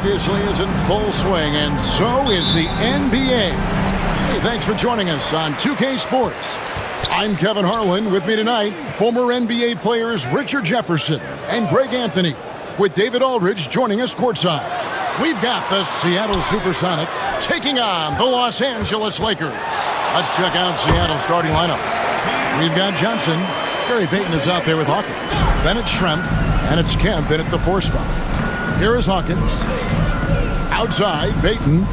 obviously is in full swing, and so is the NBA. Hey, thanks for joining us on 2K Sports. I'm Kevin Harlan. With me tonight, former NBA players Richard Jefferson and Greg Anthony, with David Aldridge joining us courtside. We've got the Seattle SuperSonics taking on the Los Angeles Lakers. Let's check out Seattle's starting lineup. We've got Johnson. Gary Payton is out there with Hawkins. Then it's Schrempf, and it's Kemp in at the 4 spot. Here is Hawkins. Outside, Payton.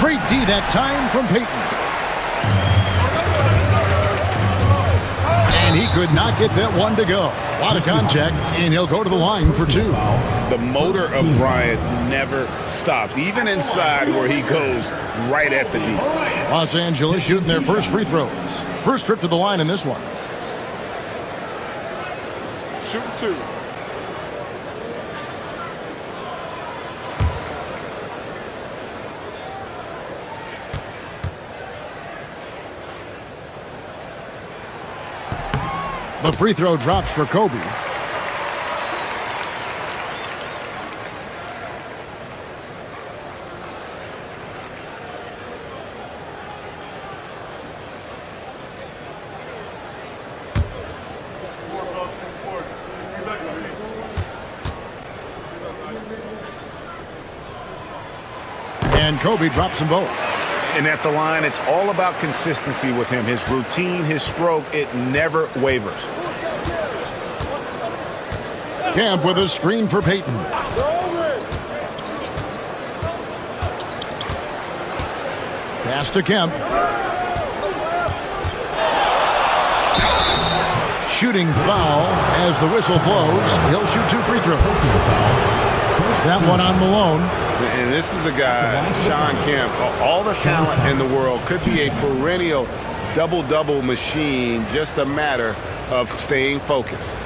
Great D that time from Payton. And he could not get that one to go. A lot of contact, and he'll go to the line for 2. The motor of Bryant never stops, even inside where he goes right at the D. Los Angeles shooting their first free throws. First trip to the line in this one. Shoot 2. The free throw drops for Kobe. And Kobe drops them both. And at the line, it's all about consistency with him. His routine, his stroke, it never wavers. Kemp with a screen for Payton. Pass to Kemp. Shooting foul as the whistle blows. He'll shoot 2 free throws. That one on Malone. And this is a guy, Shawn Kemp, all the talent in the world, could be a perennial double-double machine, just a matter of staying focused.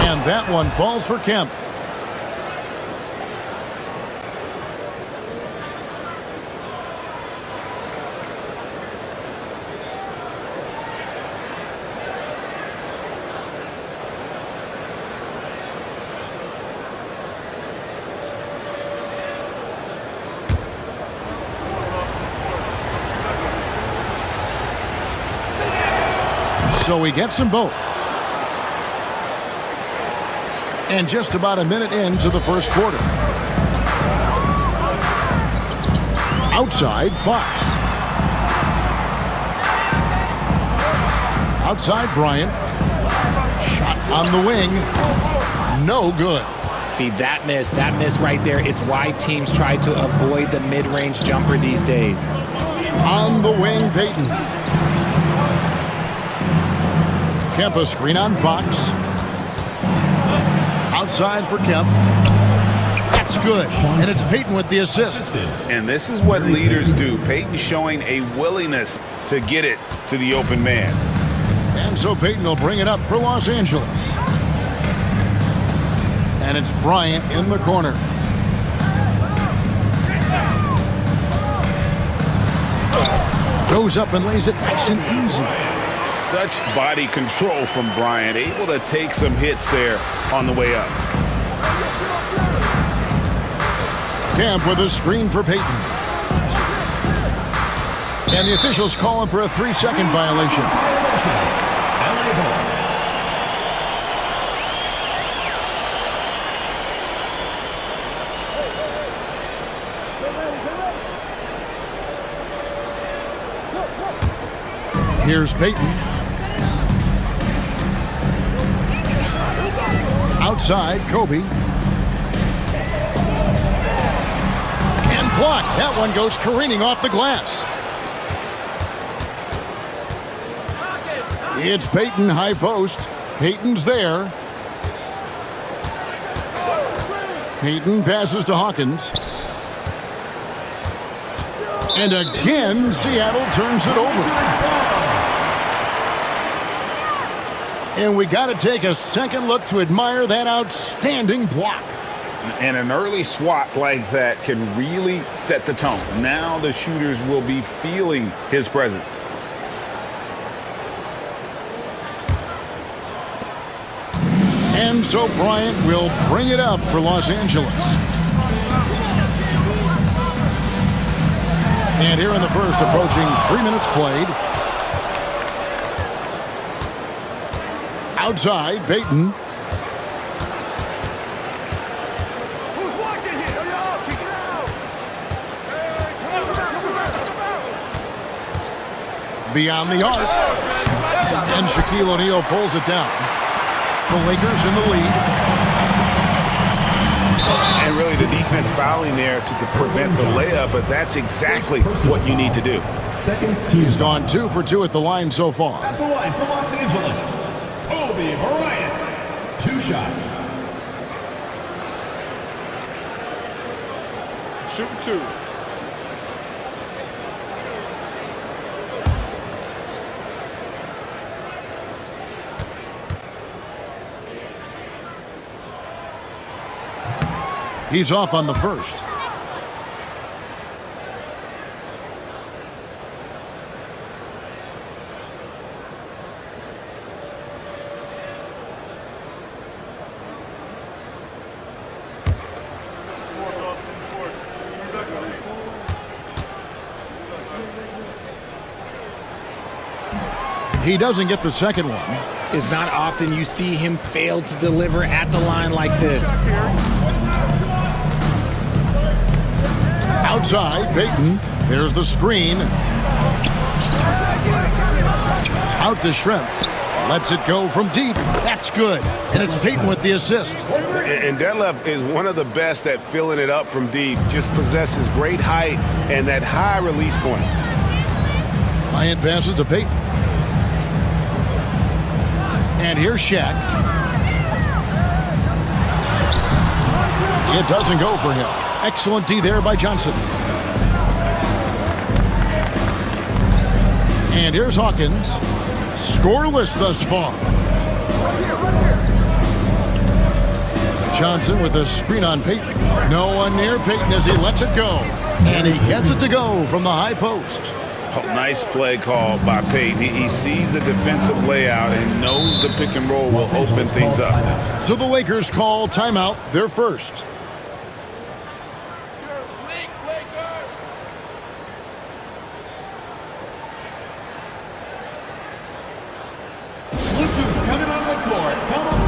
And that one falls for Kemp. So he gets them both. And just about a minute into the first quarter. Outside, Fox. Outside, Bryant. Shot on the wing. No good. See, that miss right there. It's why teams try to avoid the mid-range jumper these days. On the wing, Payton. Kemp a screen on Fox. Outside for Kemp. That's good. And it's Payton with the assist. And this is what leaders do. Payton showing a willingness to get it to the open man. And so Payton will bring it up for Los Angeles. And it's Bryant in the corner. Goes up and lays it nice and easy. Such body control from Bryant, able to take some hits there on the way up. Kemp with a screen for Payton. And the officials call him for a 3-second violation. Here's Payton. Outside, Kobe. And blocked. That one goes careening off the glass. It's Payton, high post. Payton's there. Payton passes to Hawkins. And again, Seattle turns it over. And we got to take a second look to admire that outstanding block. And an early swat like that can really set the tone. Now the shooters will be feeling his presence. And so Bryant will bring it up for Los Angeles. And here in the first, approaching 3 minutes played. Outside, Payton. Beyond the arc. And Shaquille O'Neal pulls it down. The Lakers in the lead. And really the defense fouling there to prevent the layup, but that's exactly what you need to do. He's gone 2 for 2 at the line so far. At the line for Los Angeles, Kobebryant. 2 shots. Shoot 2. He's off on the first. He doesn't get the second one. It's not often you see him fail to deliver at the line like this. Outside, Payton. There's the screen. Out to Shrimp. Lets it go from deep. That's good. And it's Payton with the assist. And Dalla is one of the best at filling it up from deep. Just possesses great height and that high release point. Bryant passes to Payton. And here's Shaq. It doesn't go for him. Excellent D there by Johnson. And here's Hawkins. Scoreless thus far. Johnson with a screen on Payton. No one near Payton as he lets it go. And he gets it to go from the high post. Oh, nice play call by Payton. He sees the defensive layout and knows the pick and roll will open things up. So the Lakers call timeout, their first. Coming on the court. Come on.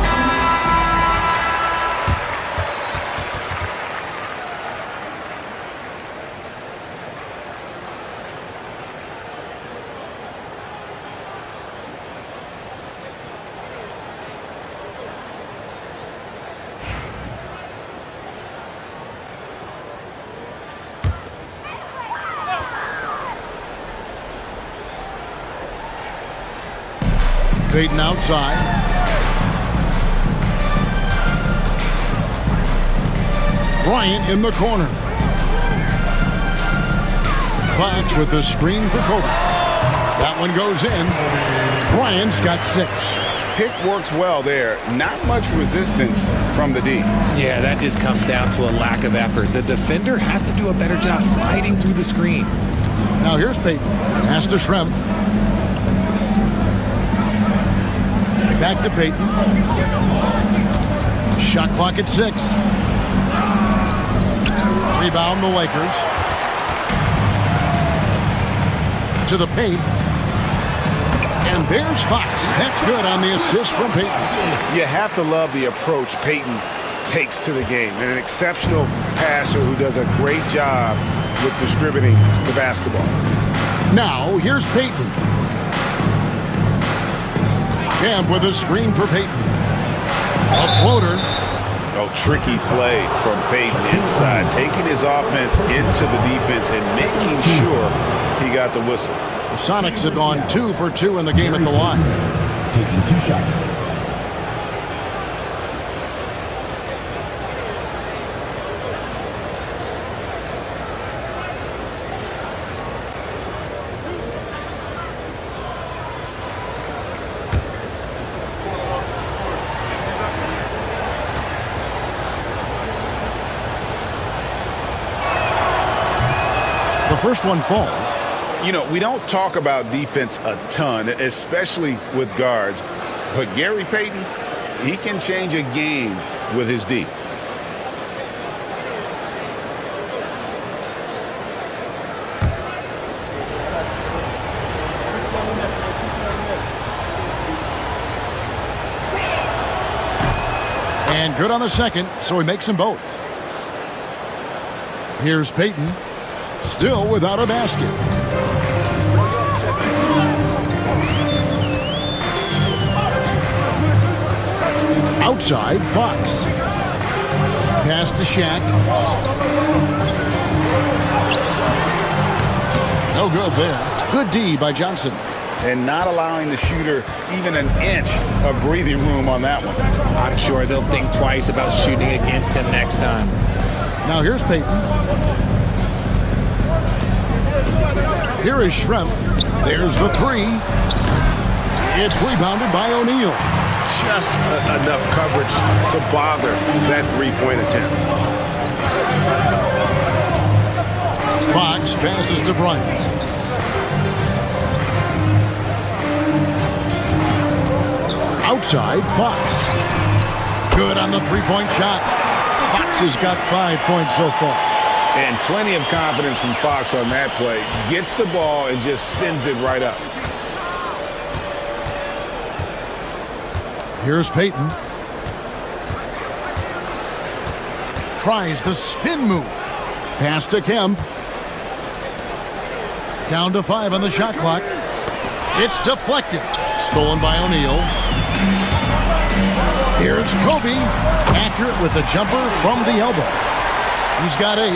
Payton outside. Bryant in the corner. Fox with the screen for Kobe. That one goes in. Bryant's got 6. Pick works well there. Not much resistance from the D. Yeah, that just comes down to a lack of effort. The defender has to do a better job fighting through the screen. Now here's Payton. Has to Shrimp. Back to Payton. Shot clock at 6. Rebound the Lakers. To the paint. And there's Fox. That's good on the assist from Payton. You have to love the approach Payton takes to the game. And an exceptional passer who does a great job with distributing the basketball. Now, here's Payton. Camp with a screen for Payton. A floater. Oh, tricky play from Payton inside, taking his offense into the defense and making sure he got the whistle. The Sonics have gone 2 for 2 in the game at the line. Taking 2 shots. The first one falls. You know, we don't talk about defense a ton, especially with guards. But Gary Payton, he can change a game with his D. And good on the second, so he makes them both. Here's Payton, still without a basket. Outside, Fox. Pass to Shaq. No good there. Good D by Johnson. And not allowing the shooter even an inch of breathing room on that one. I'm sure they'll think twice about shooting against him next time. Now here's Payton. Here is Schrempf. There's the three. It's rebounded by O'Neal. Just enough coverage to bother that three-point attempt. Fox passes to Bryant. Outside, Fox. Good on the three-point shot. Fox has got 5 points so far. And plenty of confidence from Fox on that play. Gets the ball and just sends it right up. Here's Payton. Tries the spin move. Pass to Kemp. Down to 5 on the shot clock. It's deflected. Stolen by O'Neal. Here's Kobe. Accurate with the jumper from the elbow. He's got 8.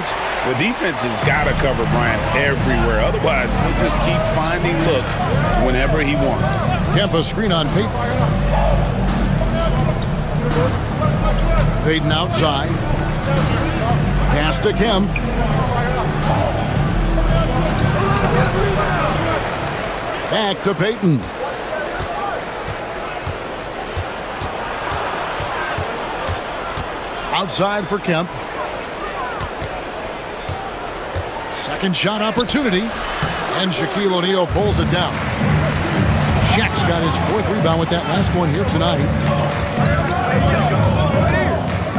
The defense has got to cover Bryant everywhere. Otherwise, he'll just keep finding looks whenever he wants. Kemp a screen on Payton. Payton outside. Pass to Kemp. Back to Payton. Outside for Kemp. Second shot opportunity. And Shaquille O'Neal pulls it down. Shaq's got his 4th rebound with that last one here tonight.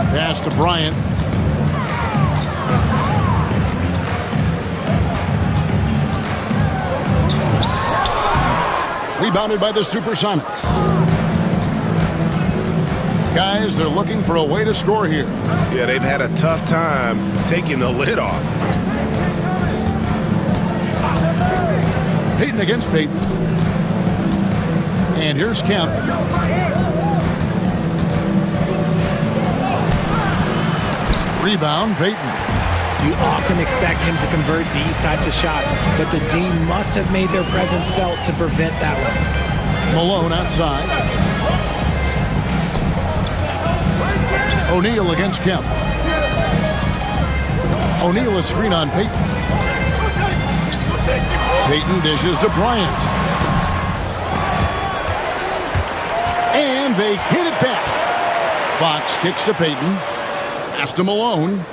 Pass to Bryant. Rebounded by the Supersonics. Guys, they're looking for a way to score here. Yeah, they've had a tough time taking the lid off. Payton against Payton. And here's Kemp. Rebound, Payton. You often expect him to convert these types of shots, but the D must have made their presence felt to prevent that one. Malone outside. O'Neal against Kemp. O'Neal a screen on Payton. Payton dishes to Bryant. And they hit it back. Fox kicks to Payton. Pass to Malone.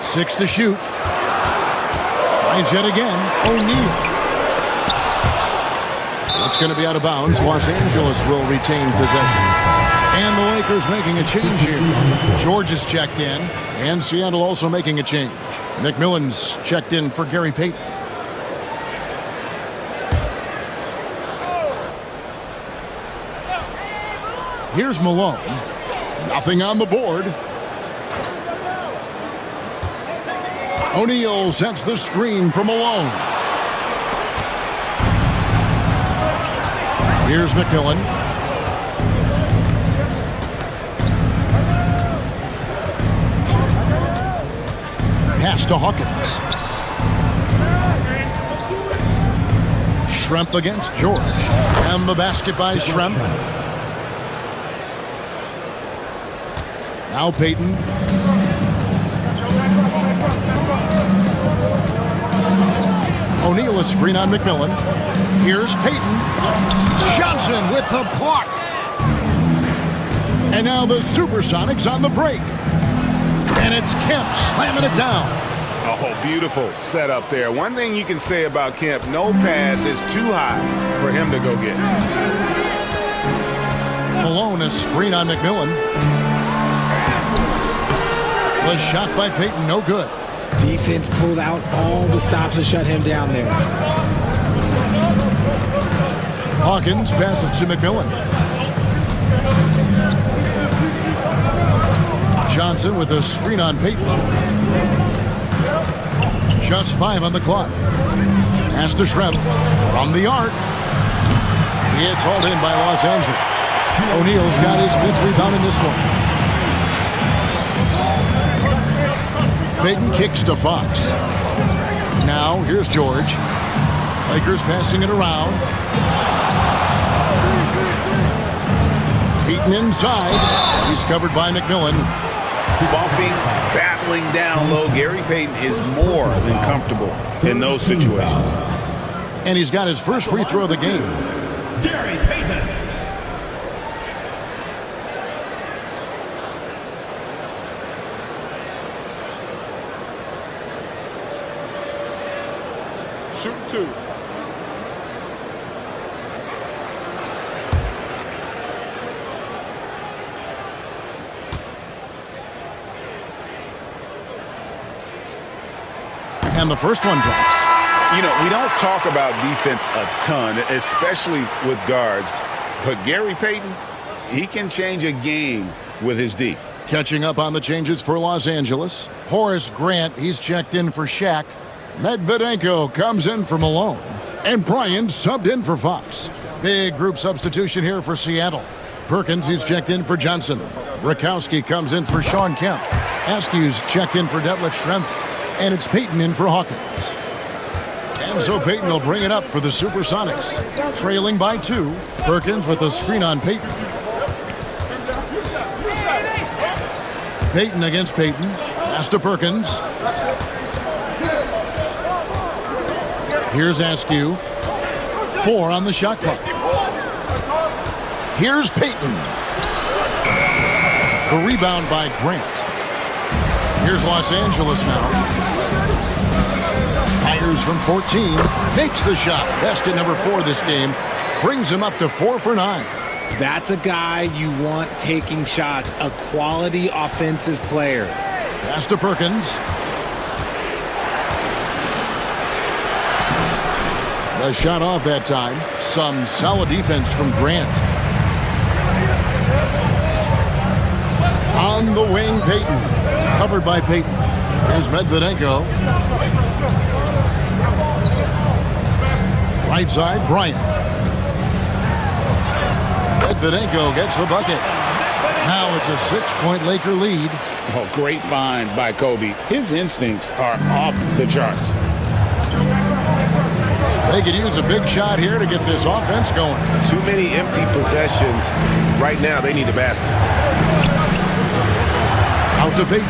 6 to shoot. Tries yet again. O'Neal. That's going to be out of bounds. Los Angeles will retain possession. And the Lakers making a change here. George is checked in. And Seattle also making a change. McMillan's checked in for Gary Payton. Here's Malone. Nothing on the board. O'Neal sets the screen for Malone. Here's McMillan. Pass to Hawkins. Schrempf against George. And the basket by Schrempf. Now Payton. O'Neal a screen on McMillan. Here's Payton. Johnson with the block. And now the Supersonics on the break. And it's Kemp slamming it down. Oh, beautiful setup there. One thing you can say about Kemp, no pass is too high for him to go get. Malone, a screen on McMillan. Was shot by Payton, no good. Defense pulled out all the stops to shut him down there. Hawkins passes to McMillan. Johnson with a screen on Payton. Just 5 on the clock. Pass to Schrempf from the arc. It's hauled in by Los Angeles. O'Neal's got his 5th rebound in this one. Payton kicks to Fox. Now here's George. Lakers passing it around. Payton inside. He's covered by McMillan. Bumping, battling down low. Gary Payton is more than comfortable in those situations. And he's got his first free throw of the game. Gary Payton. Shoot 2. And the first one drops. You know, we don't talk about defense a ton, especially with guards. But Gary Payton, he can change a game with his D. Catching up on the changes for Los Angeles. Horace Grant, he's checked in for Shaq. Medvedenko comes in for Malone. And Bryant subbed in for Fox. Big group substitution here for Seattle. Perkins, he's checked in for Johnson. Rakowski comes in for Sean Kemp. Askew's checked in for Detlef Schrempf. And it's Payton in for Hawkins. And so Payton will bring it up for the Supersonics. Trailing by 2. Perkins with a screen on Payton. Payton against Payton. Pass to Perkins. Here's Askew. 4 on the shot clock. Here's Payton. The rebound by Grant. Here's Los Angeles now. Fires from 14. Makes the shot. Basket number 4 this game. Brings him up to 4 for 9. That's a guy you want taking shots. A quality offensive player. Pass to Perkins. The shot off that time. Some solid defense from Grant. On the wing, Payton. Covered by Payton. Here's Medvedenko. Right side, Bryant. Medvedenko gets the bucket. Now it's a 6-point Laker lead. Oh, great find by Kobe. His instincts are off the charts. They could use a big shot here to get this offense going. Too many empty possessions. Right now, they need a basket. Out to Payton.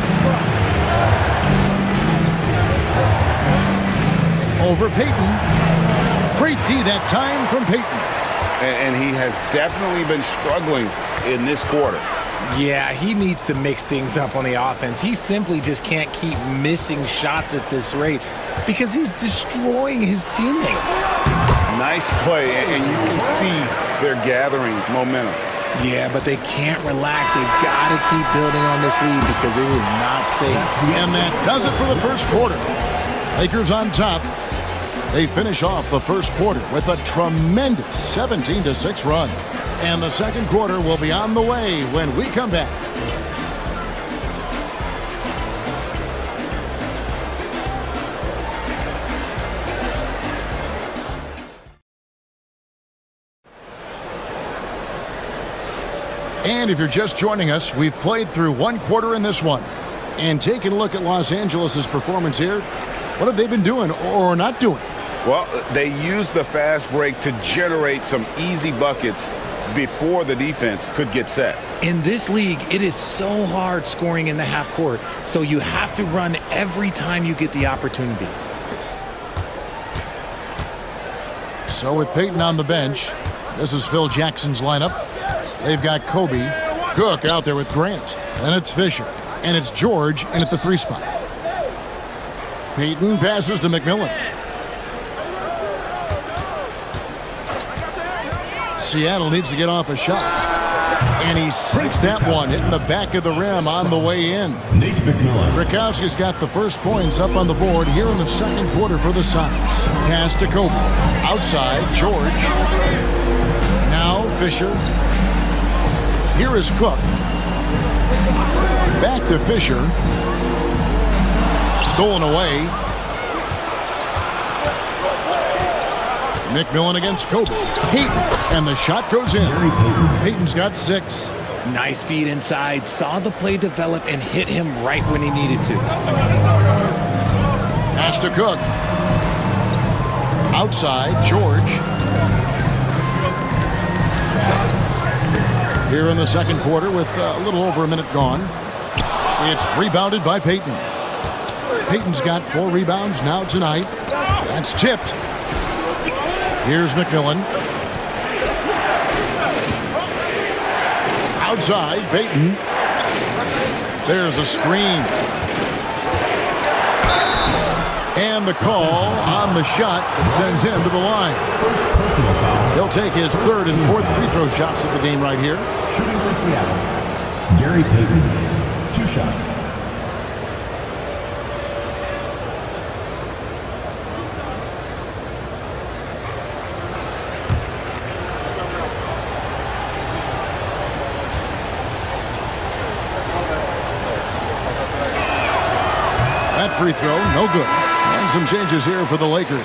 Over Payton. Great D that time from Payton. And he has definitely been struggling in this quarter. Yeah, he needs to mix things up on the offense. He simply just can't keep missing shots at this rate because he's destroying his teammates. Nice play, and you can see they're gathering momentum. Yeah, but they can't relax. They've got to keep building on this lead because it is not safe. And that does it for the first quarter. Lakers on top. They finish off the first quarter with a tremendous 17-6 run. And the second quarter will be on the way when we come back. And if you're just joining us, we've played through one quarter in this one. And taking a look at Los Angeles' performance here, what have they been doing or not doing? Well, they used the fast break to generate some easy buckets before the defense could get set. In this league, it is so hard scoring in the half court, so you have to run every time you get the opportunity. So with Payton on the bench, this is Phil Jackson's lineup. They've got Kobe, Cook out there with Grant. Then it's Fisher, and it's George in at the 3 spot. Payton passes to McMillan. Seattle needs to get off a shot. And he sinks that one, hitting the back of the rim on the way in. Rakowski's got the first points up on the board here in the second quarter for the Sonics. Pass to Kobe. Outside, George. Now Fisher. Here is Cook. Back to Fisher. Stolen away. McMillan against Kobe. And the shot goes in. Payton's got 6. Nice feed inside. Saw the play develop and hit him right when he needed to. Pass to Cook. Outside, George. Here in the second quarter with a little over a minute gone. It's rebounded by Payton. Payton's got 4 rebounds now tonight. That's tipped. Here's McMillan. Outside, Payton. There's a screen. And the call on the shot that sends him to the line. He'll take his 3rd and 4th free throw shots of the game right here. Shooting for Seattle, Gary Payton, 2 shots. That free throw, no good. And some changes here for the Lakers.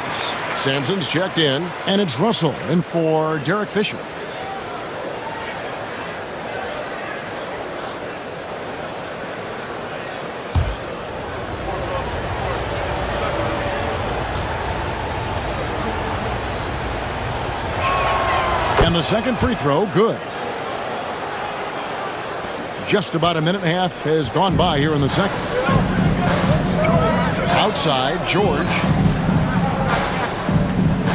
Sampson's checked in, and it's Russell in for Derek Fisher. And the second free throw, good. Just about a minute and a half has gone by here in the second. Outside, George.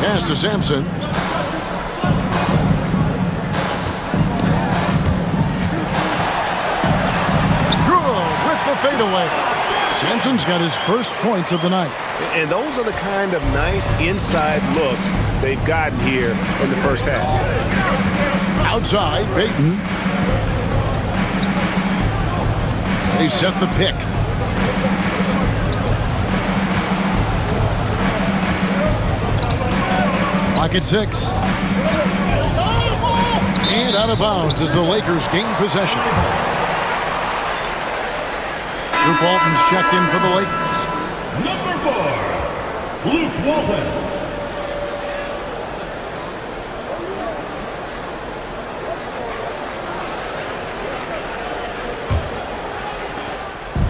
Pass to Sampson. Good with the fadeaway. Sampson's got his first points of the night. And those are the kind of nice inside looks they've gotten here in the first half. Outside, Payton. They set the pick. Clock at 6. And out of bounds as the Lakers gain possession. Luke Walton's checked in for the Lakers. Number 4, Luke Walton.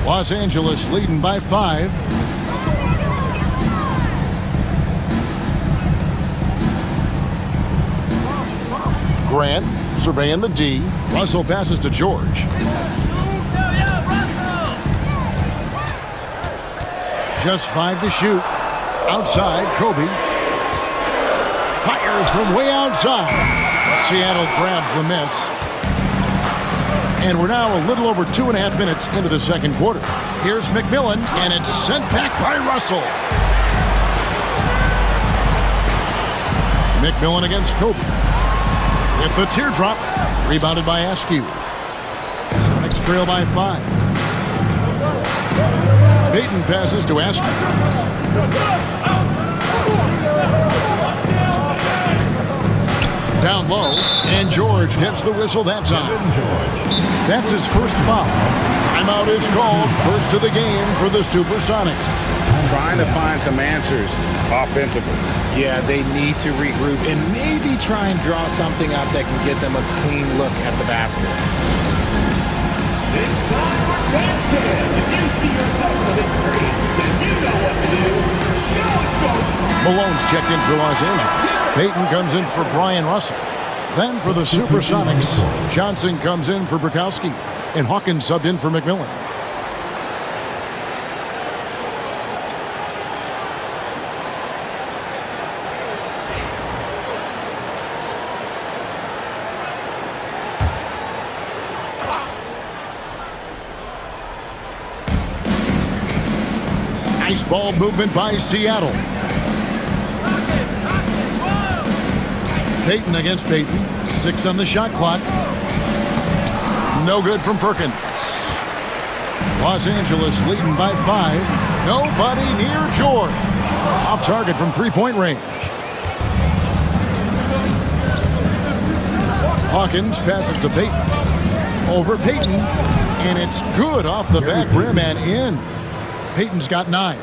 Los Angeles leading by 5. Grant surveying the D. Russell passes to George. Just 5 to shoot. Outside, Kobe. Fires from way outside. Seattle grabs the miss. And we're now a little over 2.5 minutes into the second quarter. Here's McMillan, and it's sent back by Russell. McMillan against Kobe. With the teardrop, rebounded by Askew. Sonics trail by 5. Payton passes to Askew. Down low, and George gets the whistle that time. That's his first foul. Timeout is called, first of the game for the Supersonics. Trying to find some answers offensively. Yeah, they need to regroup and maybe try and draw something up that can get them a clean look at the basket. It's time for basket. If you see yourself on the big screen, then you know what to do. Show it, folks. Malone's checked in for Los Angeles. Payton comes in for Brian Russell. Then for the Supersonics, Johnson comes in for Bukowski. And Hawkins subbed in for McMillan. Nice ball movement by Seattle. Payton against Payton. 6 on the shot clock. No good from Perkins. Los Angeles leading by 5. Nobody near George. Off target from three-point range. Hawkins passes to Payton. Over Payton. And it's good off the back rim and in. Payton's got 9.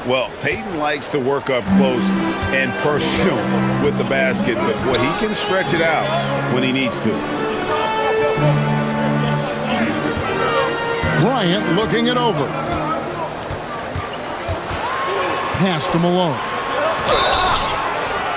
Well, Payton likes to work up close and personal with the basket, but boy, he can stretch it out when he needs to. Bryant looking it over. Pass to Malone.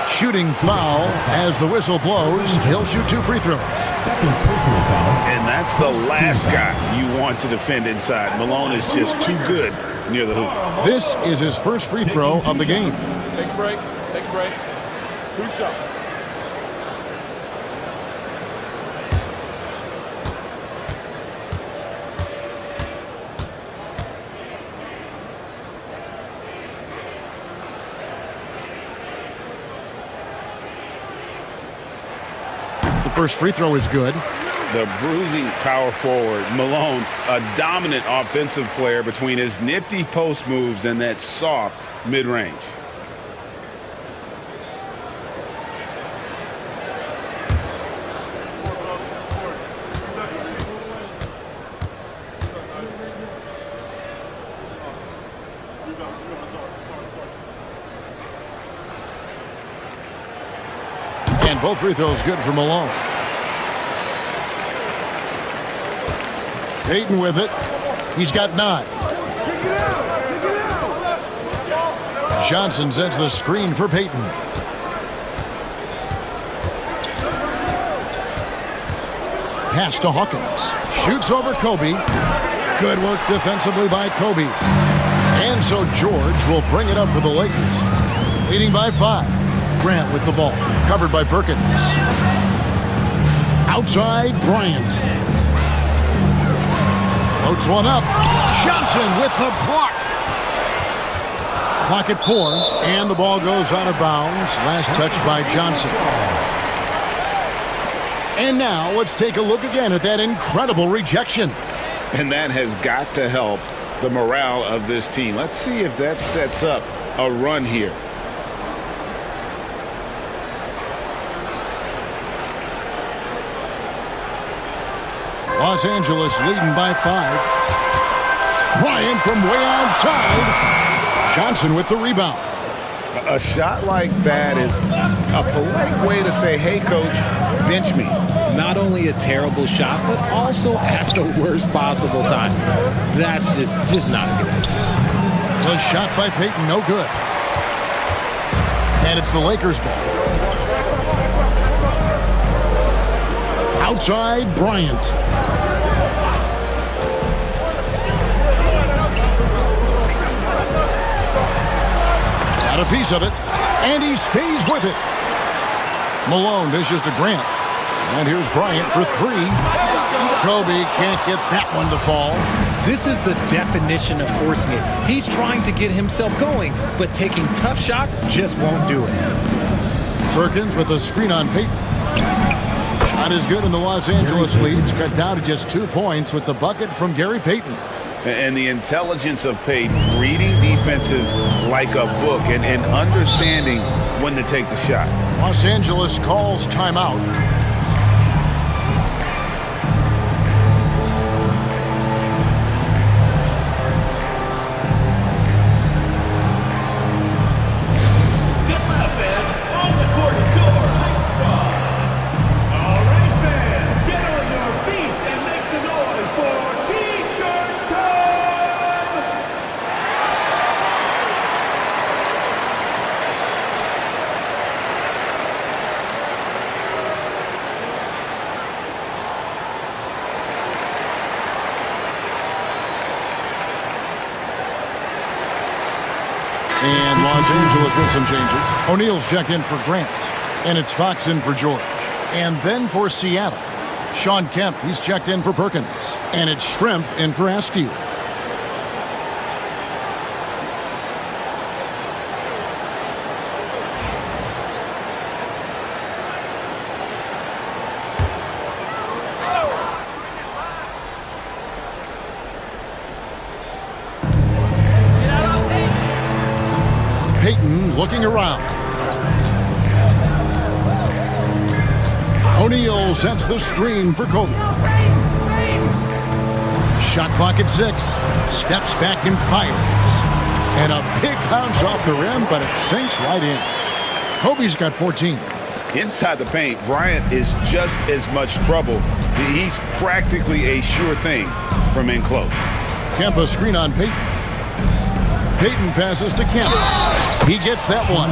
Shooting foul as the whistle blows. He'll shoot 2 free throws. Second personal foul. And that's the last guy you want to defend inside. Malone is just too good near the hoop. This is his first free throw of the game. Take a break. Take a break. 2 shots. The first free throw is good. The bruising power forward, Malone, a dominant offensive player between his nifty post moves and that soft mid-range. And both free throws good for Malone. Payton with it. He's got 9. Johnson sets the screen for Payton. Pass to Hawkins. Shoots over Kobe. Good work defensively by Kobe. And so George will bring it up for the Lakers. Leading by 5. Grant with the ball. Covered by Perkins. Outside, Bryant. Floats one up. Johnson with the block. Clock at 4. And the ball goes out of bounds. Last touch by Johnson. And now let's take a look again at that incredible rejection. And that has got to help the morale of this team. Let's see if that sets up a run here. Los Angeles leading by 5. Bryant from way outside. Johnson with the rebound. A shot like that is a polite way to say, hey, coach, bench me. Not only a terrible shot, but also at the worst possible time. That's just not a good idea. The shot by Payton, no good. And it's the Lakers ball. Outside, Bryant. Got a piece of it, and he stays with it. Malone dishes to Grant. And here's Bryant for 3. Kobe can't get that one to fall. This is the definition of forcing it. He's trying to get himself going, but taking tough shots just won't do it. Perkins with a screen on Payton. Shot is good, and the Los Angeles leads cut down to just 2 points with the bucket from Gary Payton. And the intelligence of Payton, reading defenses like a book and understanding when to take the shot. Los Angeles calls timeout. And Los Angeles with some changes. O'Neal's checked in for Grant. And it's Fox in for George. And then for Seattle, Sean Kemp, he's checked in for Perkins. And it's Shrimp in for Askew. Payton looking around. O'Neal sets the screen for Kobe. Shot clock at 6. Steps back and fires. And a big bounce off the rim, but it sinks right in. Kobe's got 14. Inside the paint, Bryant is just as much trouble. He's practically a sure thing from in close. Kemp a screen on Payton. Payton passes to Kemp. He gets that one.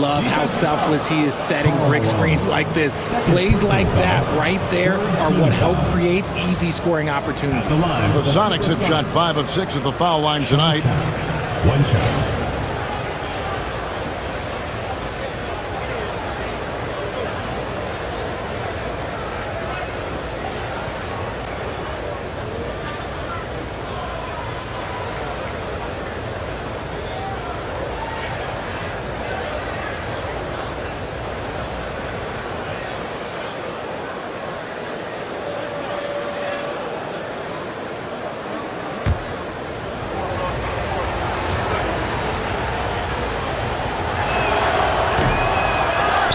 Love how selfless he is setting brick screens like this. Plays like that right there are what help create easy scoring opportunities. The Sonics have shot 5 of 6 at the foul line tonight. One shot.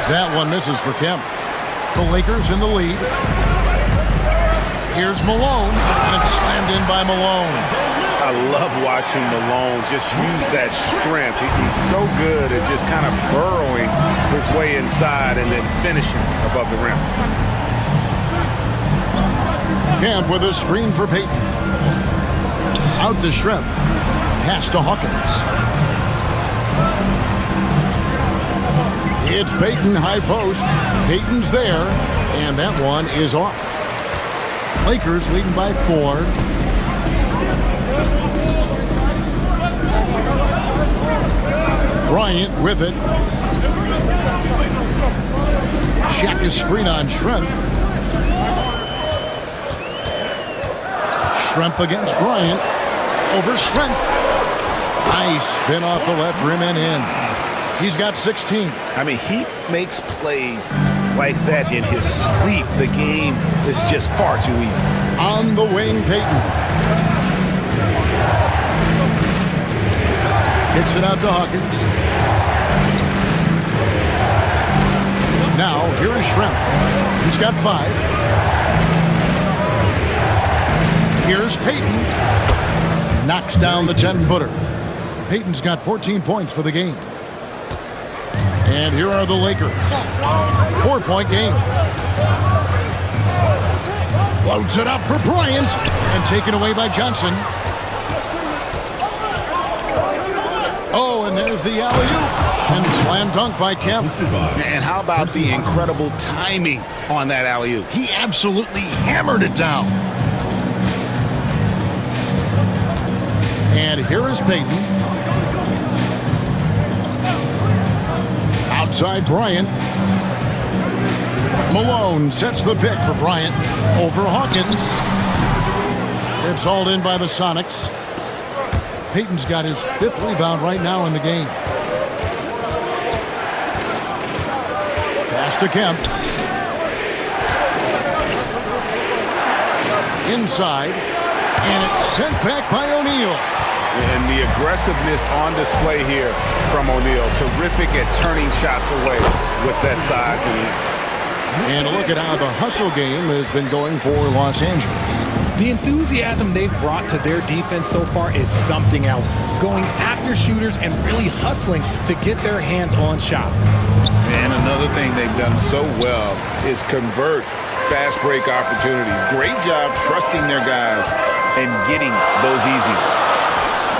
That one misses for Kemp. The Lakers in the lead. Here's Malone, and it's slammed in by Malone. I love watching Malone just use that strength. He's so good at just kind of burrowing his way inside and then finishing above the rim. Kemp with a screen for Payton. Out to Shrimp. Pass to Hawkins. It's Payton high post. Payton's there, and that one is off. Lakers leading by 4. Bryant with it. Check his screen on Shrimp. Shrimp against Bryant. Over Shrimp. Nice spin off the left rim and in. He's got 16. I mean, he makes plays like that in his sleep. The game is just far too easy. On the wing, Payton. Kicks it out to Hawkins. Now, here is Shrimp. He's got 5. Here's Payton. Knocks down the 10-footer. Payton's got 14 points for the game. And here are the Lakers. 4-point game. Floats it up for Bryant. And taken away by Johnson. Oh, and there's the alley-oop. And slam dunk by Kemp. And how about the incredible timing on that alley-oop? He absolutely hammered it down. And here is Payton. Outside Bryant. Malone sets the pick for Bryant. Over Hawkins. It's hauled in by the Sonics. Payton's got his 5th rebound right now in the game. Pass to Kemp. Inside. And it's sent back by O'Neal. And the aggressiveness on display here from O'Neal. Terrific at turning shots away with that size and length. And a look at how the hustle game has been going for Los Angeles. The enthusiasm they've brought to their defense so far is something else. Going after shooters and really hustling to get their hands on shots. And another thing they've done so well is convert fast break opportunities. Great job trusting their guys and getting those easy ones.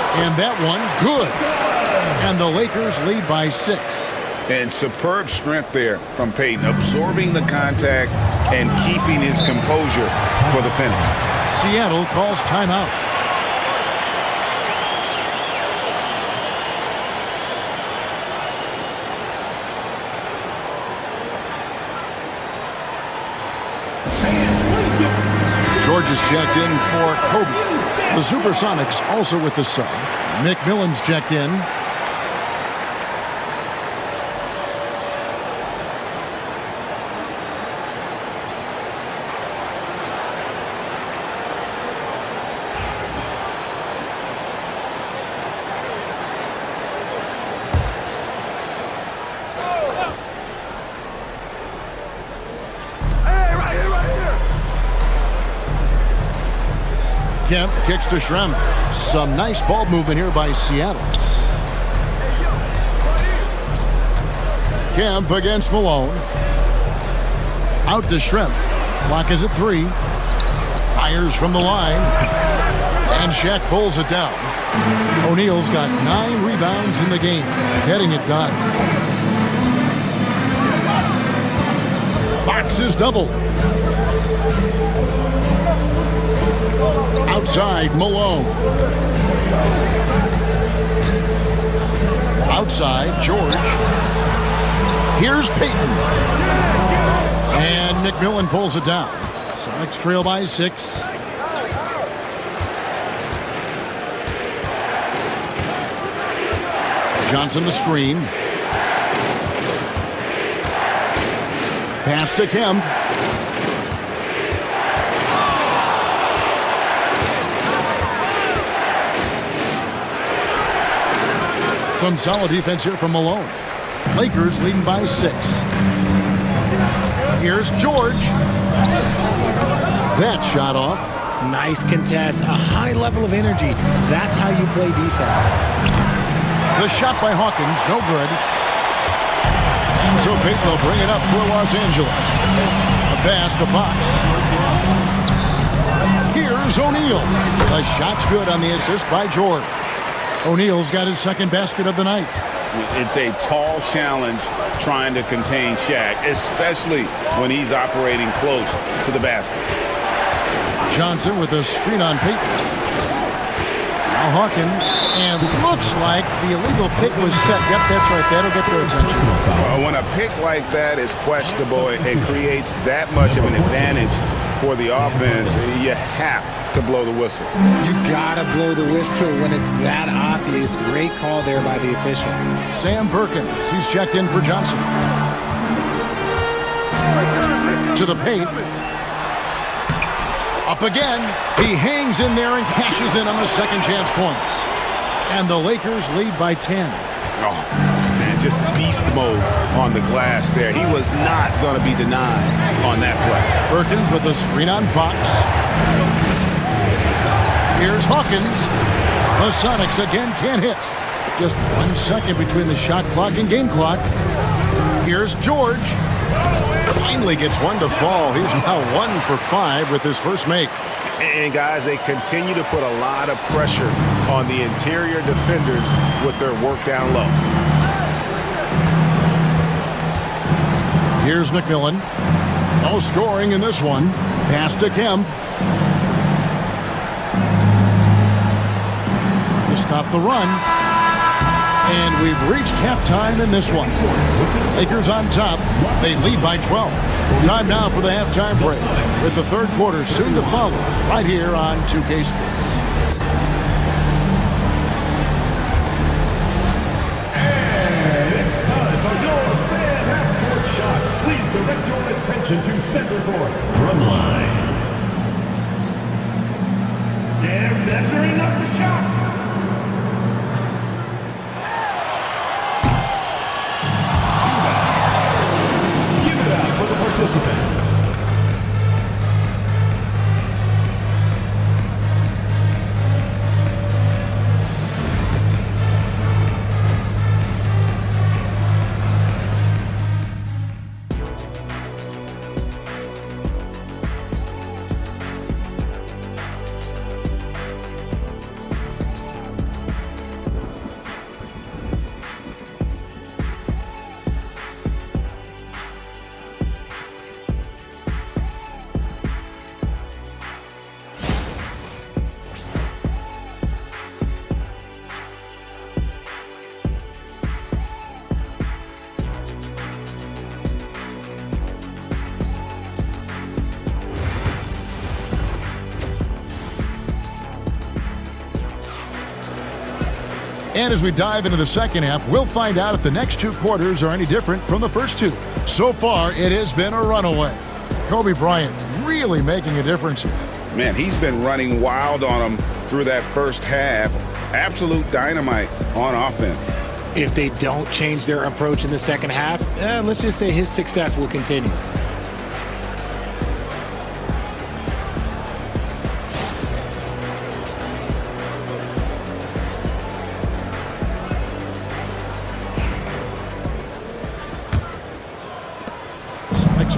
And that one, good. And the Lakers lead by 6. And superb strength there from Payton, absorbing the contact and keeping his composure for the finish. Seattle calls timeout. George is checked in for Kobe. The Supersonics also with the sub. McMillan's checked in. Kemp kicks to Schrempf. Some nice ball movement here by Seattle. Kemp against Malone. Out to Schrempf. Clock is at 3. Fires from the line. And Shaq pulls it down. O'Neal's got 9 rebounds in the game, getting it done. Fox is doubled. Outside, Malone. Outside, George. Here's Payton. And McMillan pulls it down. Sonics trail by 6. Johnson the screen. Pass to Kemp. Some solid defense here from Malone. Lakers leading by 6. Here's George. That shot off. Nice contest, a high level of energy. That's how you play defense. The shot by Hawkins, no good. And so Payton will bring it up for Los Angeles. A pass to Fox. Here's O'Neal. The shot's good on the assist by George. O'Neal's got his second basket of the night. It's a tall challenge trying to contain Shaq, especially when he's operating close to the basket. Johnson with a screen on Payton. Now Hawkins, and looks like the illegal pick was set. Yep, that's right. That'll get their attention. When a pick like that is questionable, it creates that much of an advantage for the offense. You have to blow the whistle. You gotta blow the whistle when it's that obvious. Great call there by the official. Sam Perkins, he's checked in for Johnson. To the paint. Up again. He hangs in there and cashes in on the second chance points. And the Lakers lead by 10. Oh, man, just beast mode on the glass there. He was not going to be denied on that play. Perkins with a screen on Fox. Here's Hawkins. The Sonics again can't hit. Just 1 second between the shot clock and game clock. Here's George. Finally gets one to fall. He's now 1 for 5 with his first make. And guys, they continue to put a lot of pressure on the interior defenders with their work down low. Here's McMillan. No scoring in this one. Pass to Kemp. To stop the run. And we've reached halftime in this one. Lakers on top. They lead by 12. Time now for the halftime break, with the third quarter soon to follow, right here on 2K Sports. And it's time for your fan half-court shot. Please direct your attention to center court. Drumline. And measuring up the shot. Participant. And as we dive into the second half, we'll find out if the next 2 quarters are any different from the first 2. So far, it has been a runaway. Kobe Bryant really making a difference here. Man, he's been running wild on them through that first half. Absolute dynamite on offense. If they don't change their approach in the second half, let's just say his success will continue.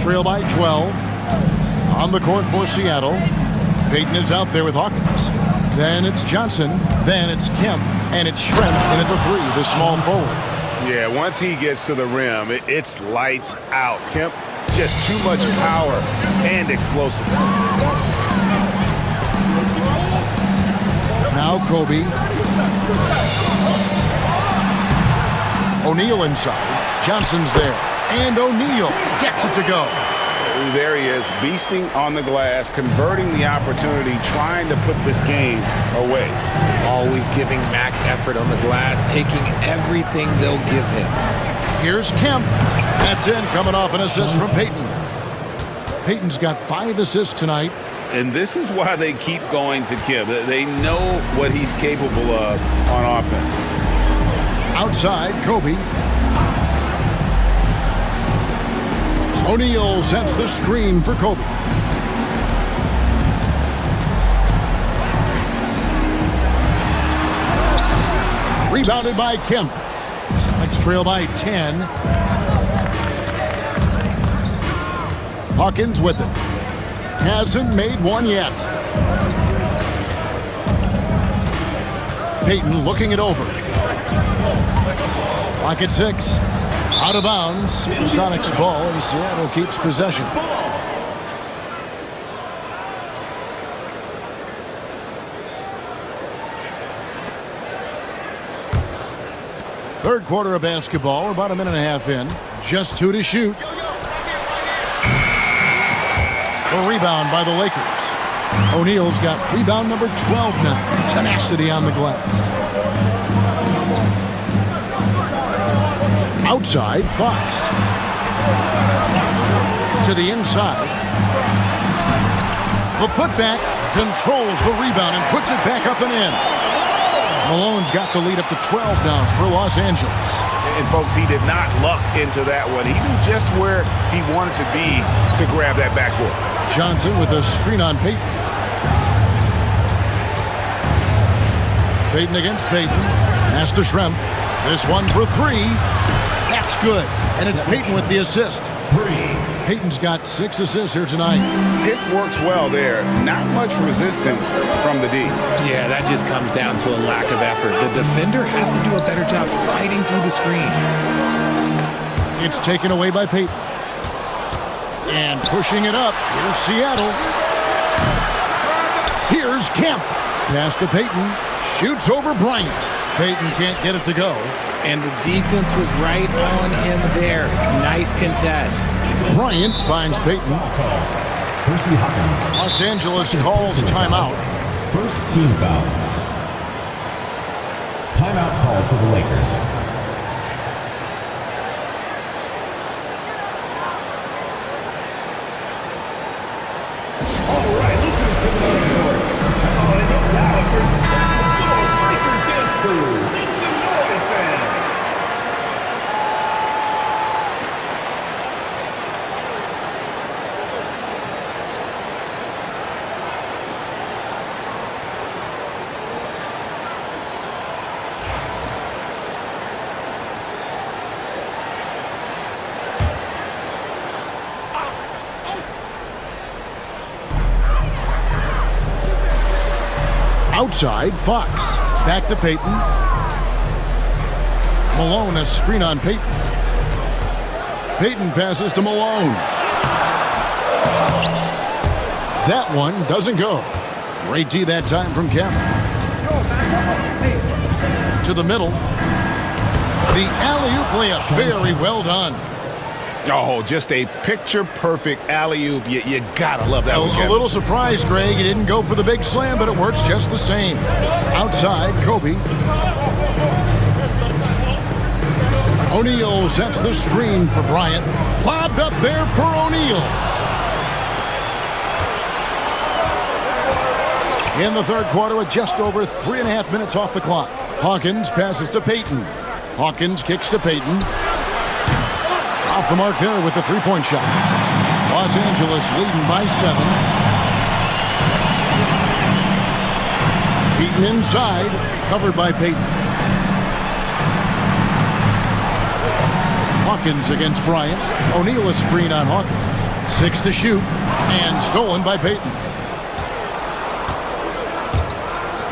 trail by 12. On the court for Seattle. Payton is out there with Hawkins. Then it's Johnson. Then it's Kemp. And it's Schrempf in at the 3, the small forward. Yeah, once he gets to the rim, it's lights out. Kemp, just too much power and explosiveness. Now Kobe. O'Neal inside. Johnson's there. And O'Neal gets it to go. There he is, beasting on the glass, converting the opportunity, trying to put this game away. Always giving max effort on the glass, taking everything they'll give him. Here's Kemp. That's in, coming off an assist from Payton. Payton's got 5 assists tonight. And this is why they keep going to Kemp. They know what he's capable of on offense. Outside, Kobe. O'Neal sets the screen for Kobe. Rebounded by Kemp. Sonics trail by 10. Hawkins with it. Hasn't made one yet. Payton looking it over. Clock at 6. Out of bounds. Supersonics ball as Seattle keeps possession. Third quarter of basketball. We're about a minute and a half in. Just 2 to shoot. The rebound by the Lakers. O'Neal's got rebound number 12 now. Tenacity on the glass. Outside, Fox. To the inside. The putback controls the rebound and puts it back up and in. Malone's got the lead up to 12 now for Los Angeles. And, folks, he did not luck into that one. He knew just where he wanted to be to grab that backboard. Johnson with a screen on Payton. Payton against Payton. Pass to Schrempf. This one for 3. That's good. And it's Payton with the assist. 3. Payton's got 6 assists here tonight. Pick works well there. Not much resistance from the D. Yeah, that just comes down to a lack of effort. The defender has to do a better job fighting through the screen. It's taken away by Payton. And pushing it up. Here's Seattle. Here's Kemp. Pass to Payton. Shoots over Bryant. Payton can't get it to go. And the defense was right on him there. Nice contest. Bryant finds Payton. Percy Hawkins. Los Angeles calls timeout. First team foul. Timeout called for the Lakers. All right, look who's coming on the court. Oh, and no doubt, for Lakers dance crew. Make some noise, fans. Outside, Fox. Back to Payton. Malone, a screen on Payton. Payton passes to Malone. That one doesn't go. Great D that time from Kemp. To the middle. The alley-oop layup. Very well done. Oh, just a picture-perfect alley-oop. You gotta love that one, A Kevin. little surprised, Greg. He didn't go for the big slam, but it works just the same. Outside, Kobe. O'Neal sets the screen for Bryant. Lobbed up there for O'Neal. In the third quarter with just over 3.5 minutes off the clock. Hawkins passes to Payton. Hawkins kicks to Payton. Off the mark there with the three-point shot. Los Angeles leading by 7. Payton inside, covered by Payton. Hawkins against Bryant. O'Neal a screen on Hawkins. 6 to shoot, and stolen by Payton.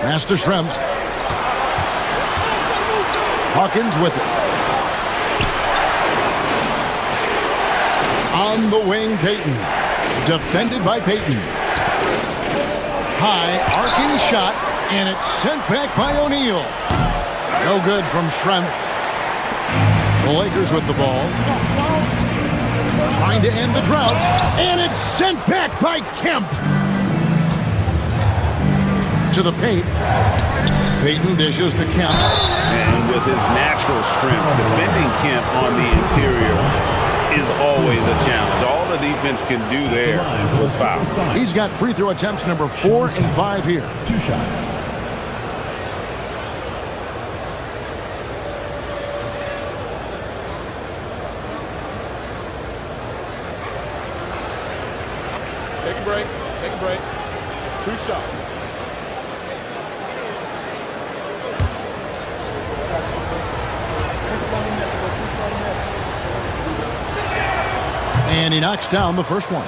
Pass to Schrempf. Hawkins with it. On the wing, Payton. Defended by Payton. High, arcing shot, and it's sent back by O'Neal. No good from Schrempf. The Lakers with the ball. Trying to end the drought, and it's sent back by Kemp. To the paint. Payton dishes to Kemp. And with his natural strength, defending Kemp on the interior is always a challenge. All the defense can do there was foul. He's got free throw attempts number 4 and 5 here. 2 shots. Take a break. Take a break. 2 shots. And he knocks down the first one.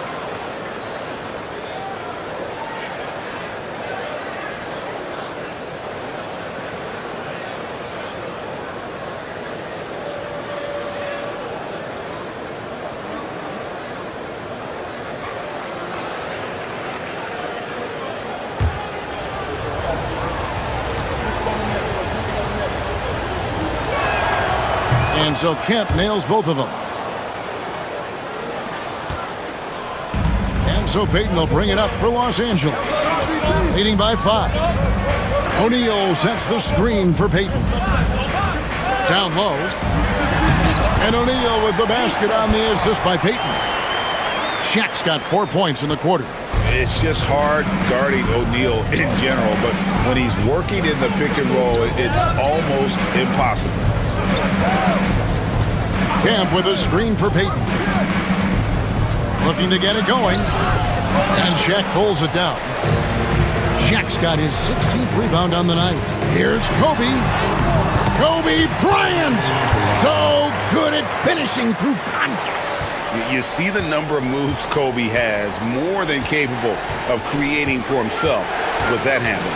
And so Kemp nails both of them. And so Payton will bring it up for Los Angeles. Leading by 5. O'Neal sets the screen for Payton. Down low. And O'Neal with the basket on the assist by Payton. Shaq's got 4 points in the quarter. It's just hard guarding O'Neal in general, but when he's working in the pick and roll, it's almost impossible. Kemp with a screen for Payton. Looking to get it going. And Shaq pulls it down. Shaq's got his 16th rebound on the night. Here's Kobe. Kobe Bryant. So good at finishing through contact. You see the number of moves Kobe has, more than capable of creating for himself with that handle.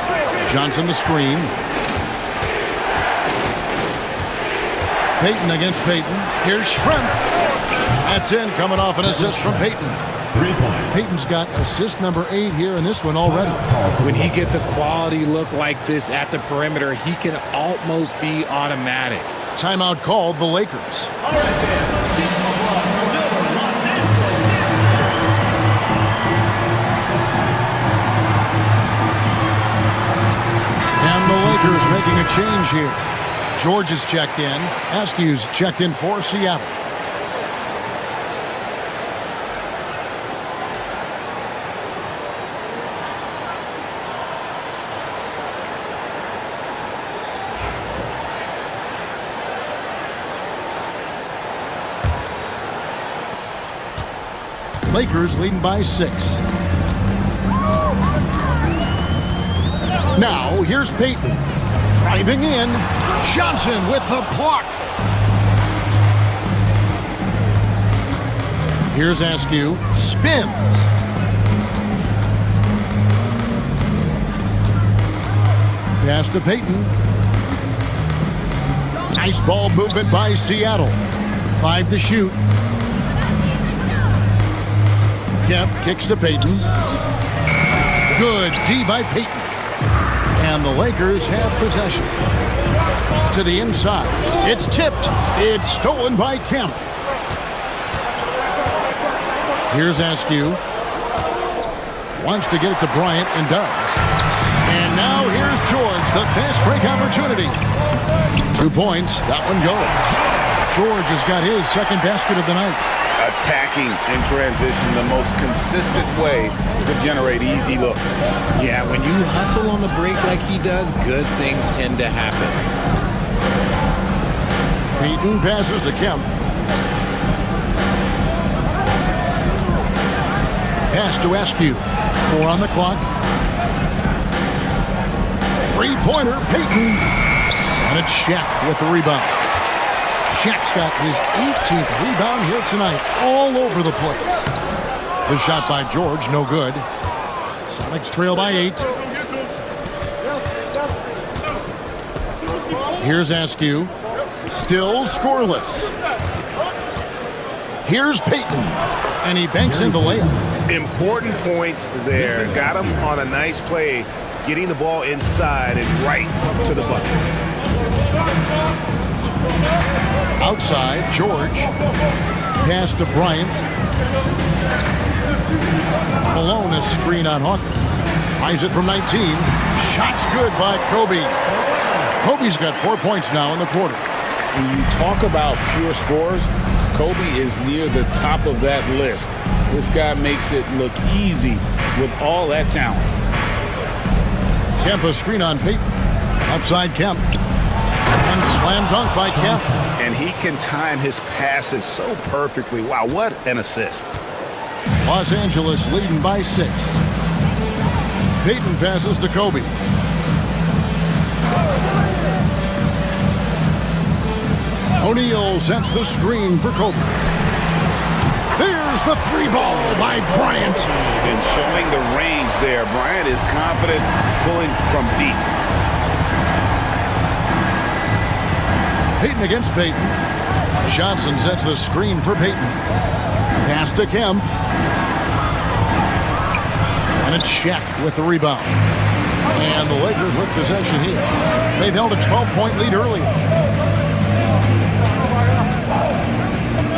Johnson the screen. Payton against Payton. Here's Schrempf. That's in, coming off an assist from Payton. 3 points. Payton's got assist number 8 here in this one already. When he gets a quality look like this at the perimeter, he can almost be automatic. Timeout called the Lakers. And the Lakers making a change here. George is checked in. Askew's checked in for Seattle. Lakers leading by 6. Now, here's Payton. Driving in. Johnson with the block. Here's Askew. Spins. Pass to Payton. Nice ball movement by Seattle. 5 to shoot. Kemp kicks to Payton. Good D by Payton. And the Lakers have possession. To the inside. It's tipped. It's stolen by Kemp. Here's Askew. Wants to get it to Bryant and does. And now here's George, the fast break opportunity. 2 points. That one goes. George has got his second basket of the night. Attacking in transition, the most consistent way to generate easy looks. Yeah, when you hustle on the break like he does, good things tend to happen. Payton passes to Kemp. Pass to Askew. 4 on the clock. 3-pointer, Payton. And it's Shaq with the rebound. Shaq's got his 18th rebound here tonight, all over the place. The shot by George, no good. Sonics trail by 8. Here's Askew. Still scoreless. Here's Payton. And he banks in the layup. Important points there. Got him on a nice play, getting the ball inside and right to the bucket. Outside, George. Pass to Bryant. Malone, a screen on Hawkins. Tries it from 19. Shot's good by Kobe. Kobe's got 4 points now in the quarter. When you talk about pure scores, Kobe is near the top of that list. This guy makes it look easy with all that talent. Kemp, a screen on Payton. Outside Kemp. And slam dunk by Kemp. And he can time his passes so perfectly. Wow, what an assist. Los Angeles leading by 6. Payton passes to Kobe. O'Neal sets the screen for Kobe. There's the 3-ball by Bryant. And showing the range there. Bryant is confident pulling from deep. Payton against Payton. Johnson sets the screen for Payton. Pass to Kemp. And a check with the rebound. And the Lakers with possession here. They've held a 12-point lead earlier.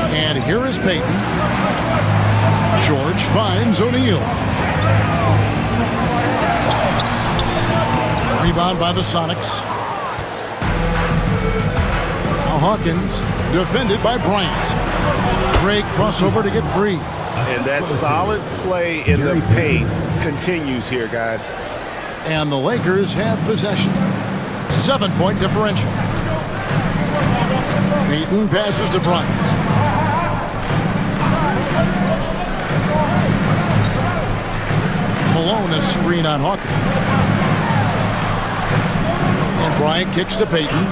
And here is Payton. George finds O'Neal. Rebound by the Sonics. Now Hawkins, defended by Bryant. Great crossover to get free. And that solid play in the paint continues here, guys. And the Lakers have possession. 7-point differential. Payton passes to Bryant. Malone, a screen on Hawkins. And Bryant kicks to Payton.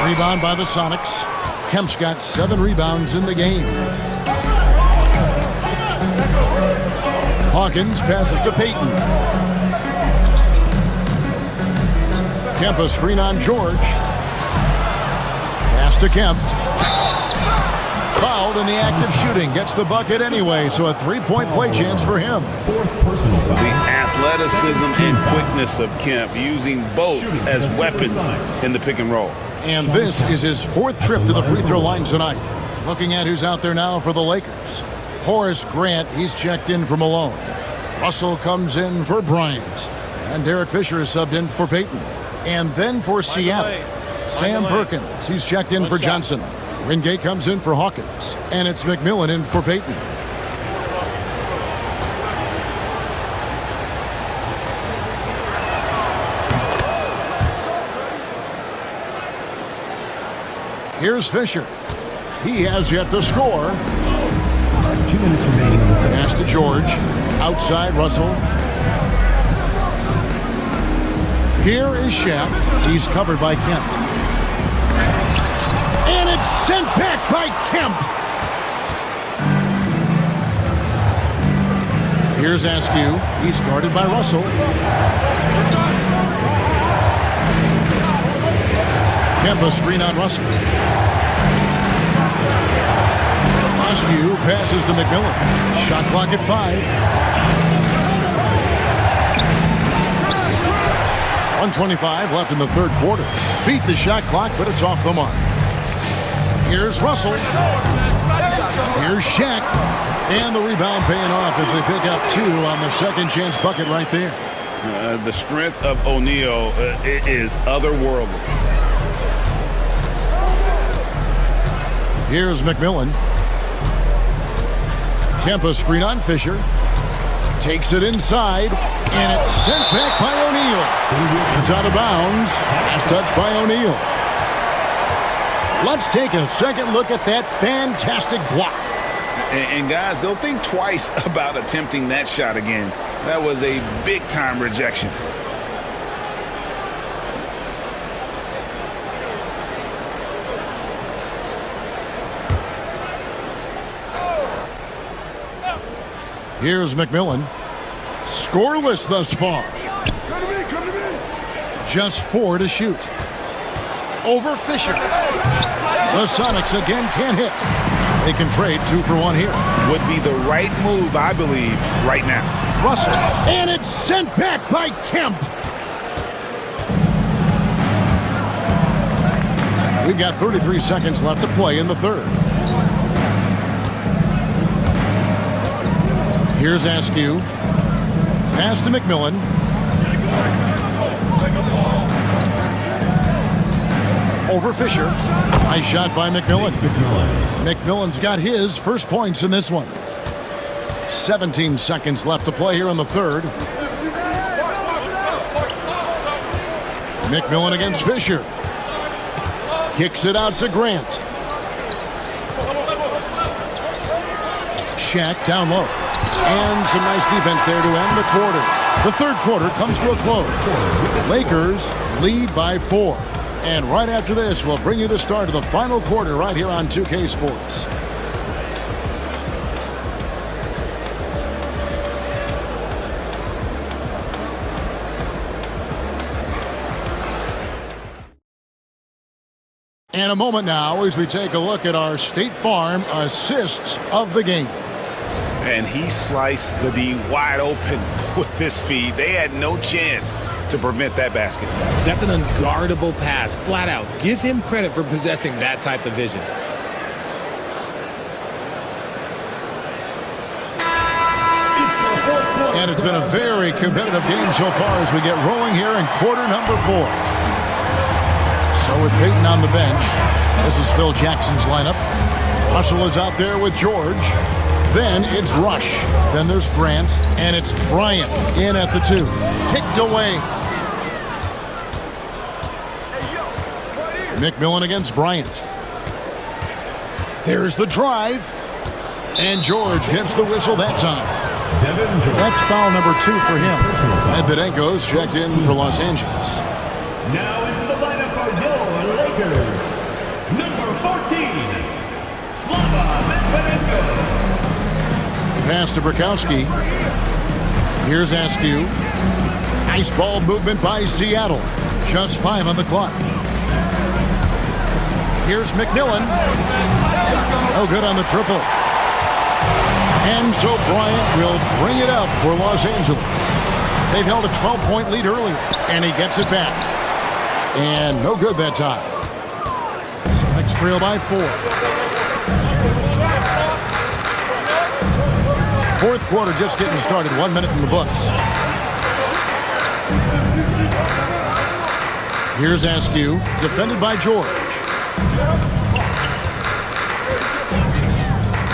Rebound by the Sonics. Kemp's got 7 rebounds in the game. Hawkins passes to Payton. Kemp, a screen on George. Pass to Kemp. Fouled in the act of shooting. Gets the bucket anyway, so a 3-point play chance for him. The athleticism and quickness of Kemp, using both as weapons in the pick and roll. And this is his 4th trip to the free throw line tonight. Looking at who's out there now for the Lakers. Horace Grant, he's checked in for Malone. Russell comes in for Bryant. And Derek Fisher is subbed in for Payton. And then for Seattle, Sam Perkins, he's checked in for Johnson. Wingate comes in for Hawkins. And it's McMillan in for Payton. Here's Fisher. He has yet to score. 2 minutes remaining. Pass to George. Outside Russell. Here is Shaq. He's covered by Kemp. And it's sent back by Kemp. Here's Askew. He's guarded by Russell. Kemp, a screen on Russell. Askew passes to McMillan. Shot clock at 5. 1:25 left in the 3rd quarter. Beat the shot clock, but it's off the mark. Here's Russell. Here's Shaq. And the rebound paying off as they pick up 2 on the second chance bucket right there. The strength of O'Neal is otherworldly. Here's McMillan. Kemp, a screen on Fisher. Takes it inside, and it's sent back by O'Neal. It's out of bounds. Last touch by O'Neal. Let's take a second look at that fantastic block. And guys, they'll think twice about attempting that shot again. That was a big-time rejection. Here's McMillan. Scoreless thus far. Come to me. Just 4 to shoot. Over Fisher. The Sonics again can't hit. They can trade 2 for 1 here. Would be the right move, I believe, right now. Russell. And it's sent back by Kemp. We've got 33 seconds left to play in the third. Here's Askew. Pass to McMillan. Over Fisher. Nice shot by McMillan. McMillan's got his first points in this one. 17 seconds left to play here in the third. McMillan against Fisher. Kicks it out to Grant. Shaq down low. And some nice defense there to end the quarter. The third quarter comes to a close. Lakers lead by 4. And right after this, we'll bring you the start of the final quarter right here on 2K Sports. And a moment now as we take a look at our State Farm assists of the game. And he sliced the D wide open with this feed. They had no chance to prevent that basket. That's an unguardable pass, flat out. Give him credit for possessing that type of vision. And it's been a very competitive game so far as we get rolling here in quarter number 4. So with Peyton on the bench, this is Phil Jackson's lineup. Russell is out there with George. Then it's Rush. Then there's Grant. And it's Bryant in at the 2. Kicked away. McMillan against Bryant. There's the drive. And George gets the whistle that time. That's foul number 2 for him. Katangos checked in for Los Angeles. Now into the lineup for your Lakers. Number 14, Slava Medvedenko. Pass to Bukowski. Here's Askew. Nice ball movement by Seattle. Just 5 on the clock. Here's McMillan. No good on the triple. And so Bryant will bring it up for Los Angeles. They've held a 12-point lead earlier, and he gets it back. And no good that time. Sonics trail by 4. Fourth quarter just getting started. 1 minute in the books. Here's Askew, defended by George.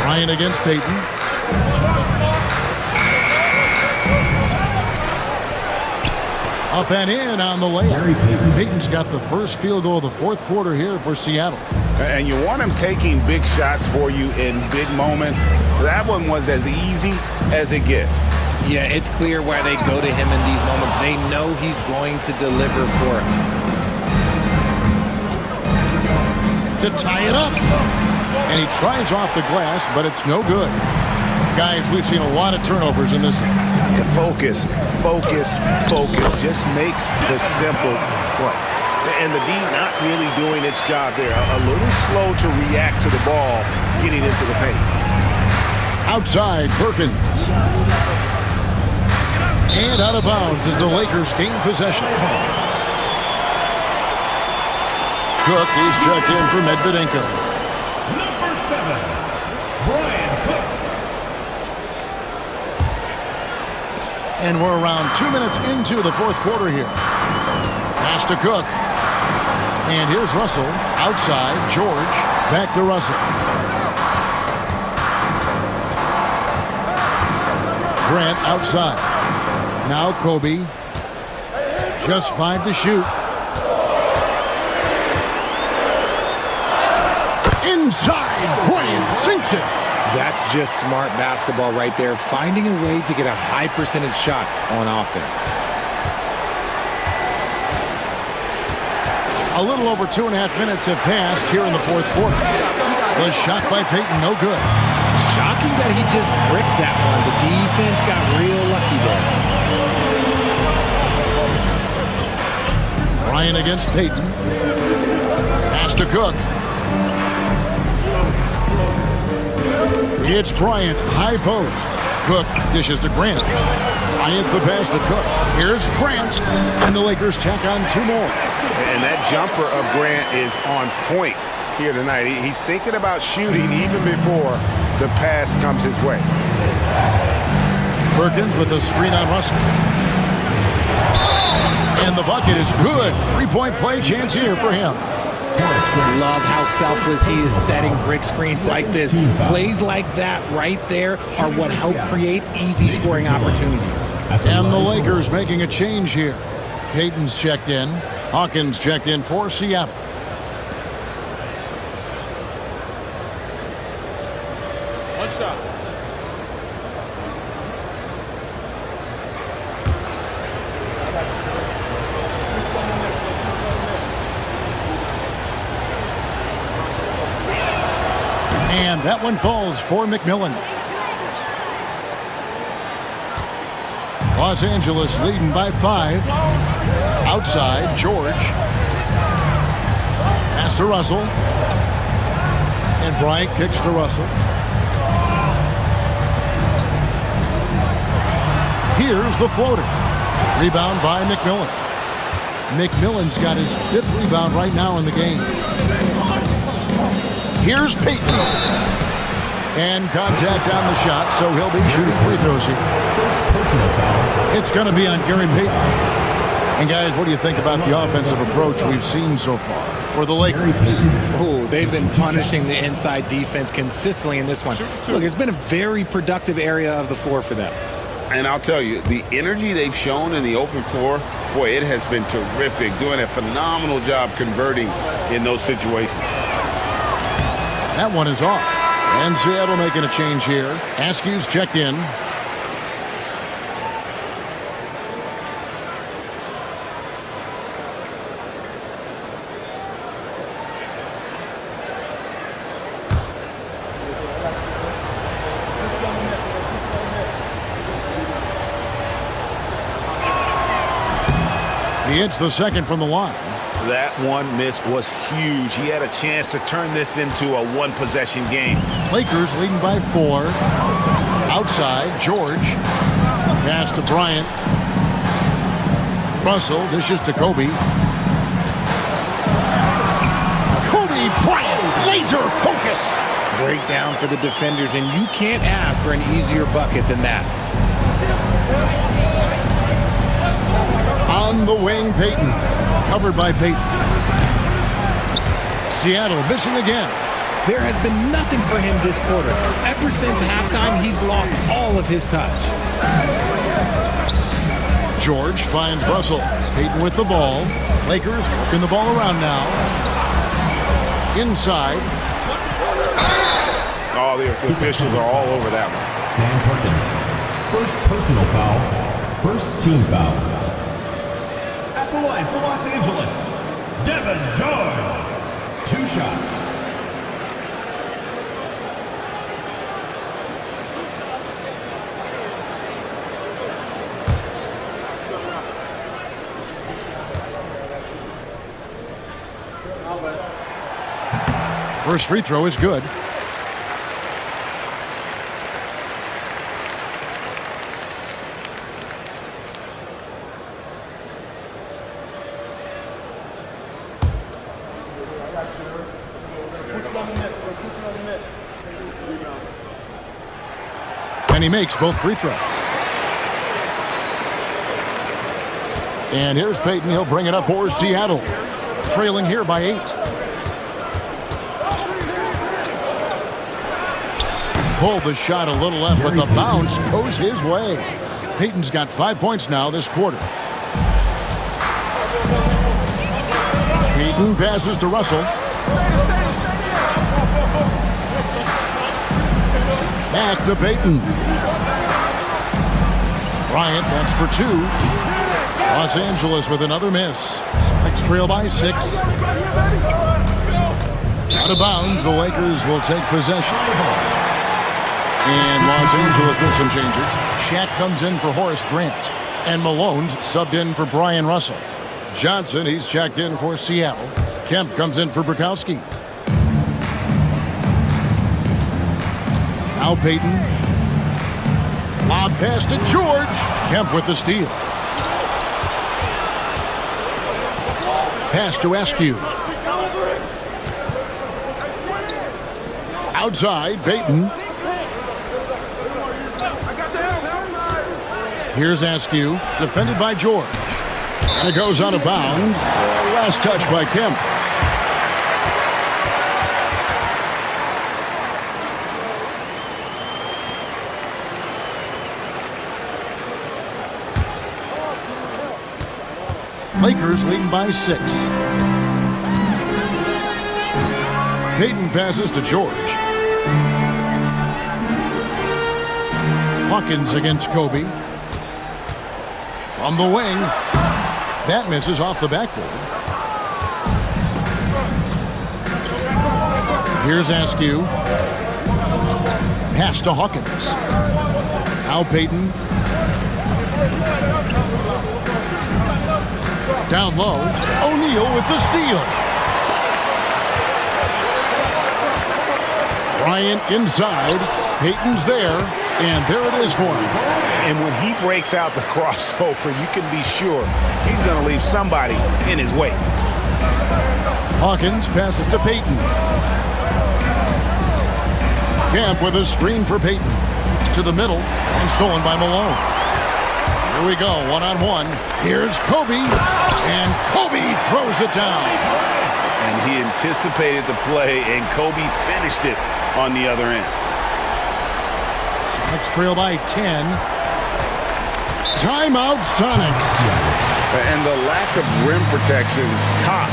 Bryant against Peyton. Up and in on the layup. Peyton's got the first field goal of the fourth quarter here for Seattle. And you want him taking big shots for you in big moments. That one was as easy as it gets. Yeah, it's clear why they go to him in these moments. They know he's going to deliver for him. To tie it up. And he tries off the glass, but it's no good. Guys, we've seen a lot of turnovers in this one. Focus, focus, focus. Just make the simple play. And the D not really doing its job there. A little slow to react to the ball getting into the paint. Outside, Perkins. And out of bounds as the Lakers gain possession. Cook is checked in for Medvedenko. Number 7, Brian Cook. And we're around 2 minutes into the fourth quarter here. Pass to Cook. And here's Russell. Outside, George. Back to Russell. Grant outside. Now Kobe. Just 5 to shoot. Inside, Bryant sinks it. That's just smart basketball right there, finding a way to get a high percentage shot on offense. A little over 2.5 minutes have passed here in the fourth quarter. The shot by Peyton, no good. Shocking that he just bricked that one. The defense got real lucky there. Bryant against Payton. Pass to Cook. It's Bryant, high post. Cook dishes to Grant. Bryant the pass to Cook. Here's Grant, and the Lakers tack on 2 more. And that jumper of Grant is on point here tonight. He's thinking about shooting even before the pass comes his way. Perkins with a screen on Russell. And the bucket is good. 3-point play chance here for him. Love how selfless he is setting brick screens like this. Plays like that right there are what help create easy scoring opportunities. And the Lakers making a change here. Payton's checked in. Hawkins checked in for Seattle. One shot. And that one falls for McMillan. Los Angeles leading by 5. Outside, George. Pass to Russell. And Bryant kicks to Russell. Here's the floater. Rebound by McMillan. McMillan's got his 5th rebound right now in the game. Here's Payton. And contact on the shot, so he'll be shooting free throws here. It's going to be on Gary Payton. And guys, what do you think about the offensive approach we've seen so far for the Lakers? Oh, they've been punishing the inside defense consistently in this one. Look, it's been a very productive area of the floor for them. And I'll tell you, the energy they've shown in the open floor, boy, it has been terrific. Doing a phenomenal job converting in those situations. That one is off. And Seattle making a change here. Askew's checked in. He hits the second from the line. That one miss was huge. He had a chance to turn this into a 1-possession game. Lakers leading by 4. Outside, George. Pass to Bryant. Russell dishes to Kobe. Kobe Bryant, laser focus. Breakdown for the defenders, and you can't ask for an easier bucket than that. On the wing, Payton. Covered by Payton. Seattle missing again. There has been nothing for him this quarter. Ever since halftime, he's lost all of his touch. George finds Russell. Payton with the ball. Lakers working the ball around now. Inside. Oh, the officials are all over that one. Sam Perkins. First personal foul. First team foul. At the line for Los Angeles, Devin George. 2 shots. First free throw is good. And he makes both free throws. And here's Payton. He'll bring it up for Seattle. Trailing here by 8. Pulled the shot a little left, but the bounce goes his way. Payton's got 5 points now this quarter. Payton passes to Russell. Back to Payton. Bryant, that's for 2. Los Angeles with another miss. Celtics trail by 6. Out of bounds, the Lakers will take possession. And Los Angeles with some changes. Shaq comes in for Horace Grant. And Malone's subbed in for Brian Russell. Johnson, he's checked in for Seattle. Kemp comes in for Bukowski. Now Payton. Lob pass to George. Kemp with the steal. Pass to Askew. Outside, Payton. Here's Askew, defended by George. And it goes out of bounds. Last touch by Kemp. Lakers leading by 6. Payton passes to George. Hawkins against Kobe. From the wing. That misses off the backboard. Here's Askew. Pass to Hawkins. Now Payton. Down low. O'Neal with the steal. Bryant inside. Payton's there. And there it is for him. And when he breaks out the crossover, you can be sure he's going to leave somebody in his way. Hawkins passes to Payton. Camp with a screen for Payton. To the middle and stolen by Malone. Here we go, one-on-one. Here's Kobe. And Kobe throws it down. And he anticipated the play, and Kobe finished it on the other end. Sonics trail by 10. Timeout, Sonics. And the lack of rim protection, top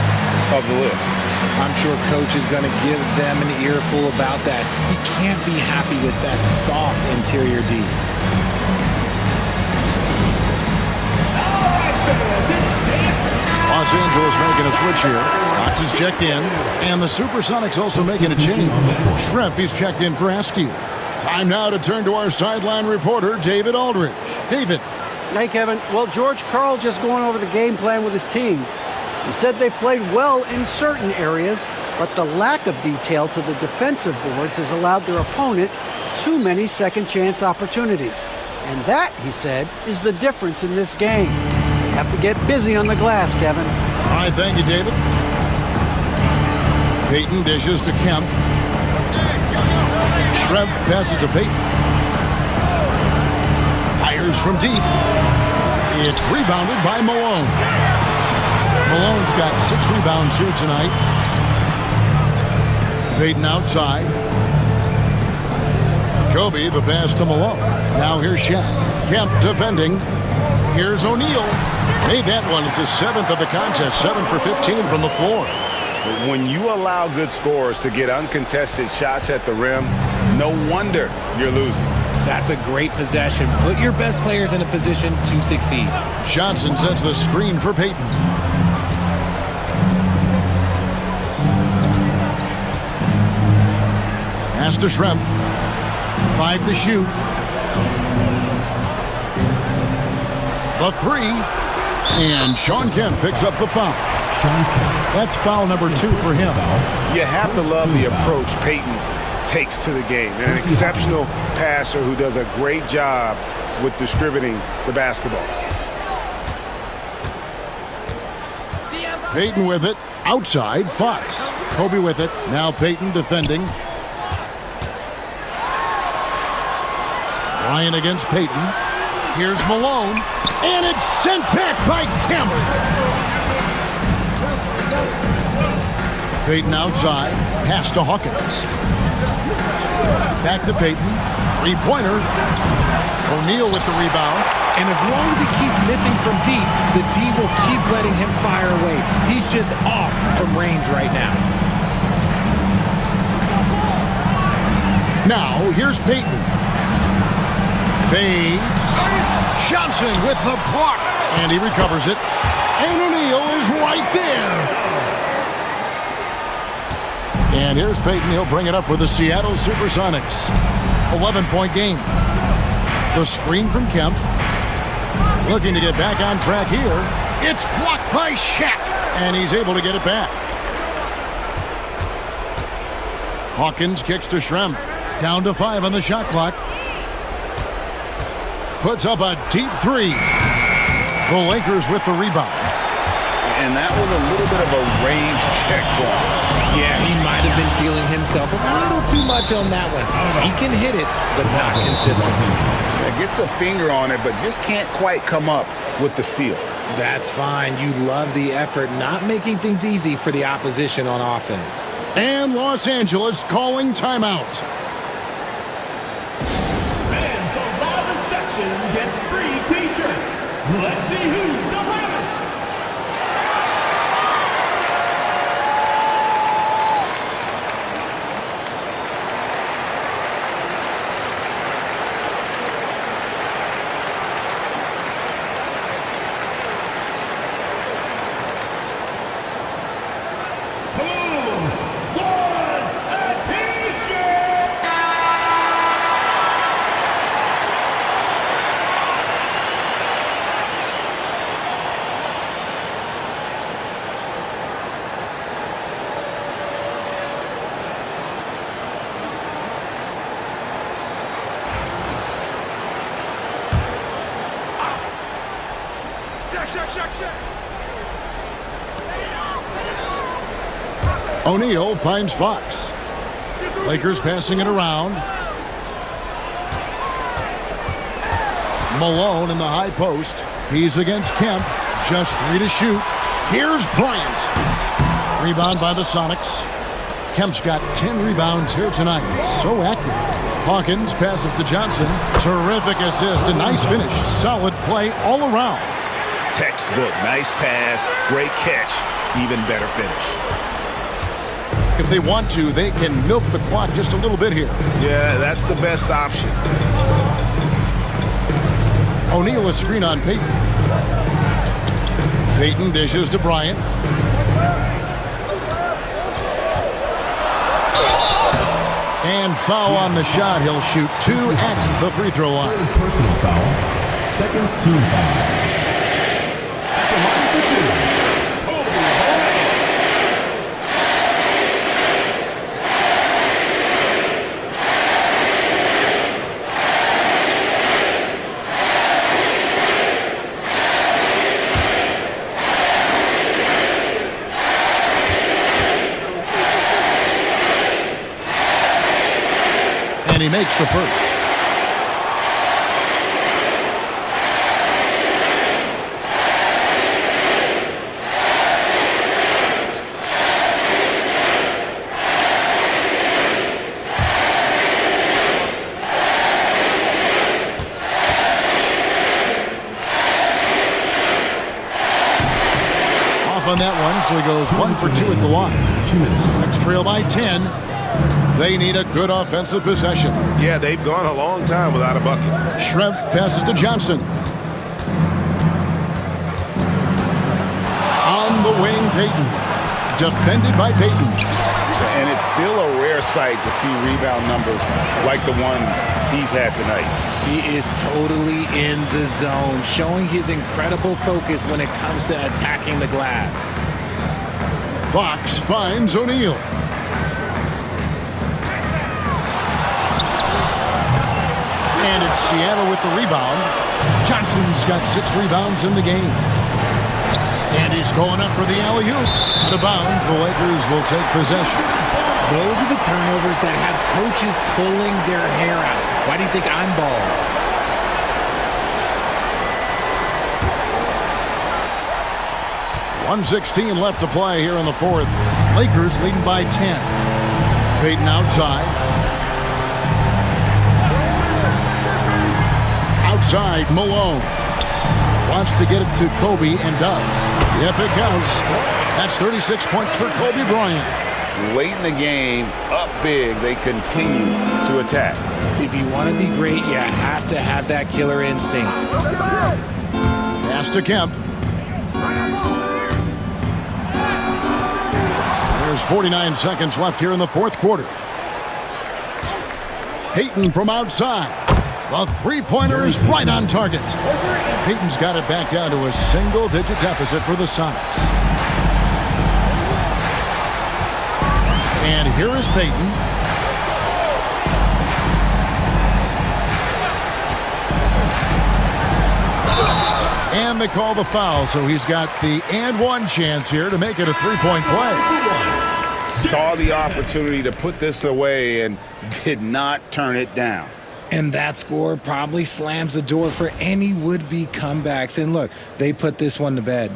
of the list. I'm sure coach is going to give them an earful about that. He can't be happy with that soft interior D. Los Angeles making a switch here. Fox is checked in. And the Supersonics also making a change. Shrimp, he's checked in for Askew. Time now to turn to our sideline reporter, David Aldridge. David. Hey, Kevin. Well, George Karl just going over the game plan with his team. He said they've played well in certain areas, but the lack of detail to the defensive boards has allowed their opponent too many second-chance opportunities. And that, he said, is the difference in this game. They have to get busy on the glass, Kevin. All right, thank you, David. Payton dishes to Kemp. Shrev passes to Payton. Fires from deep. It's rebounded by Malone. Malone's got 6 rebounds here tonight. Payton outside. Kobe, the pass to Malone. Now here's Shaq. Kemp defending. Here's O'Neal. Made that one. It's his 7th of the contest. 7 for 15 from the floor. When you allow good scorers to get uncontested shots at the rim, no wonder you're losing. That's a great possession. Put your best players in a position to succeed. Johnson sets the screen for Payton. Pass to Schrempf. 5 to shoot. The 3. And Shawn Kemp picks up the foul. That's foul number 2 for him. You have to love the approach Payton takes to the game. An exceptional passer who does a great job with distributing the basketball. Payton with it. Outside, Fox. Kobe with it. Now Payton defending. Ryan against Payton. Here's Malone. And it's sent back by Kemp. Payton outside. Pass to Hawkins. Back to Payton. 3-pointer. O'Neal with the rebound. And as long as he keeps missing from deep, the D will keep letting him fire away. He's just off from range right now. Now, here's Payton. Fades. Johnson with the block. And he recovers it. And O'Neal is right there. And here's Payton. He'll bring it up for the Seattle Supersonics. 11-point game. The screen from Kemp. Looking to get back on track here. It's blocked by Shaq, and he's able to get it back. Hawkins kicks to Schrempf. Down to 5 on the shot clock. Puts up a deep three. The Lakers with the rebound. And that was a little bit of a range check for him. Yeah, he might have been feeling himself a little too much on that one. He can hit it, but not consistently. Gets a finger on it, but just can't quite come up with the steal. That's fine. You love the effort, not making things easy for the opposition on offense. And Los Angeles calling timeout. And the loudest section gets free T-shirts. Let's see who's the loudest. O'Neal finds Fox. Lakers passing it around. Malone in the high post. He's against Kemp. Just 3 to shoot. Here's Bryant. Rebound by the Sonics. Kemp's got 10 rebounds here tonight. So active. Hawkins passes to Johnson. Terrific assist. A nice finish. Solid play all around. Textbook. Nice pass. Great catch. Even better finish. If they want to, they can milk the clock just a little bit here. Yeah, that's the best option. O'Neal a screen on Payton. Payton dishes to Bryant. And foul on the shot. He'll shoot 2 at the free throw line. Personal foul. Second team foul. And he makes the first. Off on that one, so he goes 1 for 2 at the line. Next trail by 10. They need a good offensive possession. Yeah, they've gone a long time without a bucket. Schrempf passes to Johnson. On the wing, Payton. Defended by Payton. And it's still a rare sight to see rebound numbers like the ones he's had tonight. He is totally in the zone, showing his incredible focus when it comes to attacking the glass. Fox finds O'Neal. And it's Seattle with the rebound. Johnson's got 6 rebounds in the game. And he's going up for the alley-oop. Out of bounds, the Lakers will take possession. Those are the turnovers that have coaches pulling their hair out. Why do you think I'm bald? 1:16 left to play here in the fourth. Lakers leading by 10. Payton outside. Outside, Malone. Wants to get it to Kobe and does. Yep, it counts. That's 36 points for Kobe Bryant. Late in the game, up big, they continue to attack. If you want to be great, you have to have that killer instinct. Pass to Kemp. There's 49 seconds left here in the fourth quarter. Payton from outside. The three-pointer is right on target. Payton's got it back down to a single-digit deficit for the Sonics. And here is Payton. And they call the foul, so he's got the and-one chance here to make it a three-point play. Saw the opportunity to put this away and did not turn it down. And that score probably slams the door for any would-be comebacks. And look, they put this one to bed.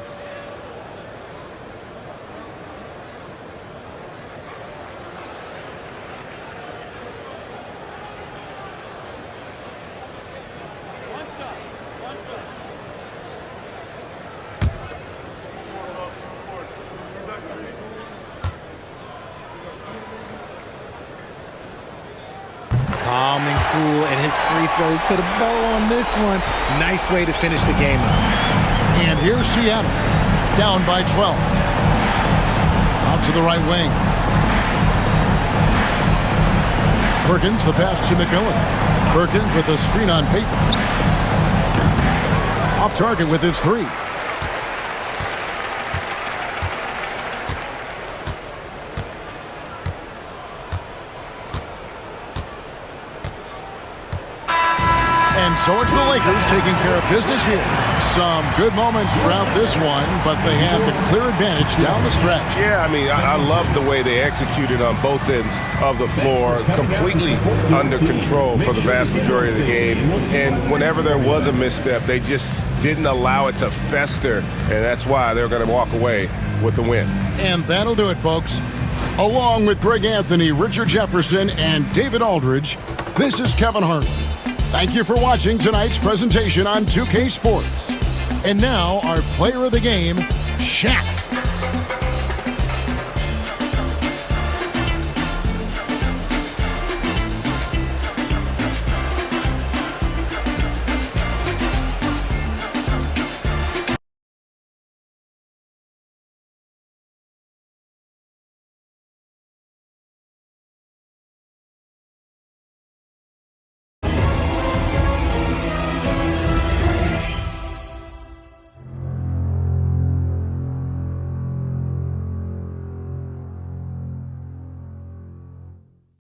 Calm and cool, and his free throw put a bow on this one. Nice way to finish the game up. And here's Seattle, down by 12. Out to the right wing. Perkins, the pass to McMillan. Perkins with a screen on Payton. Off target with his three. And so it's the Lakers taking care of business here. Some good moments throughout this one, but they have the clear advantage down the stretch. Yeah, I mean, I love the way they executed on both ends of the floor, completely under control for the vast majority of the game. And whenever there was a misstep, they just didn't allow it to fester, and that's why they're going to walk away with the win. And that'll do it, folks. Along with Greg Anthony, Richard Jefferson, and David Aldridge, this is Kevin Harlan. Thank you for watching tonight's presentation on 2K Sports. And now, our player of the game, Shaq.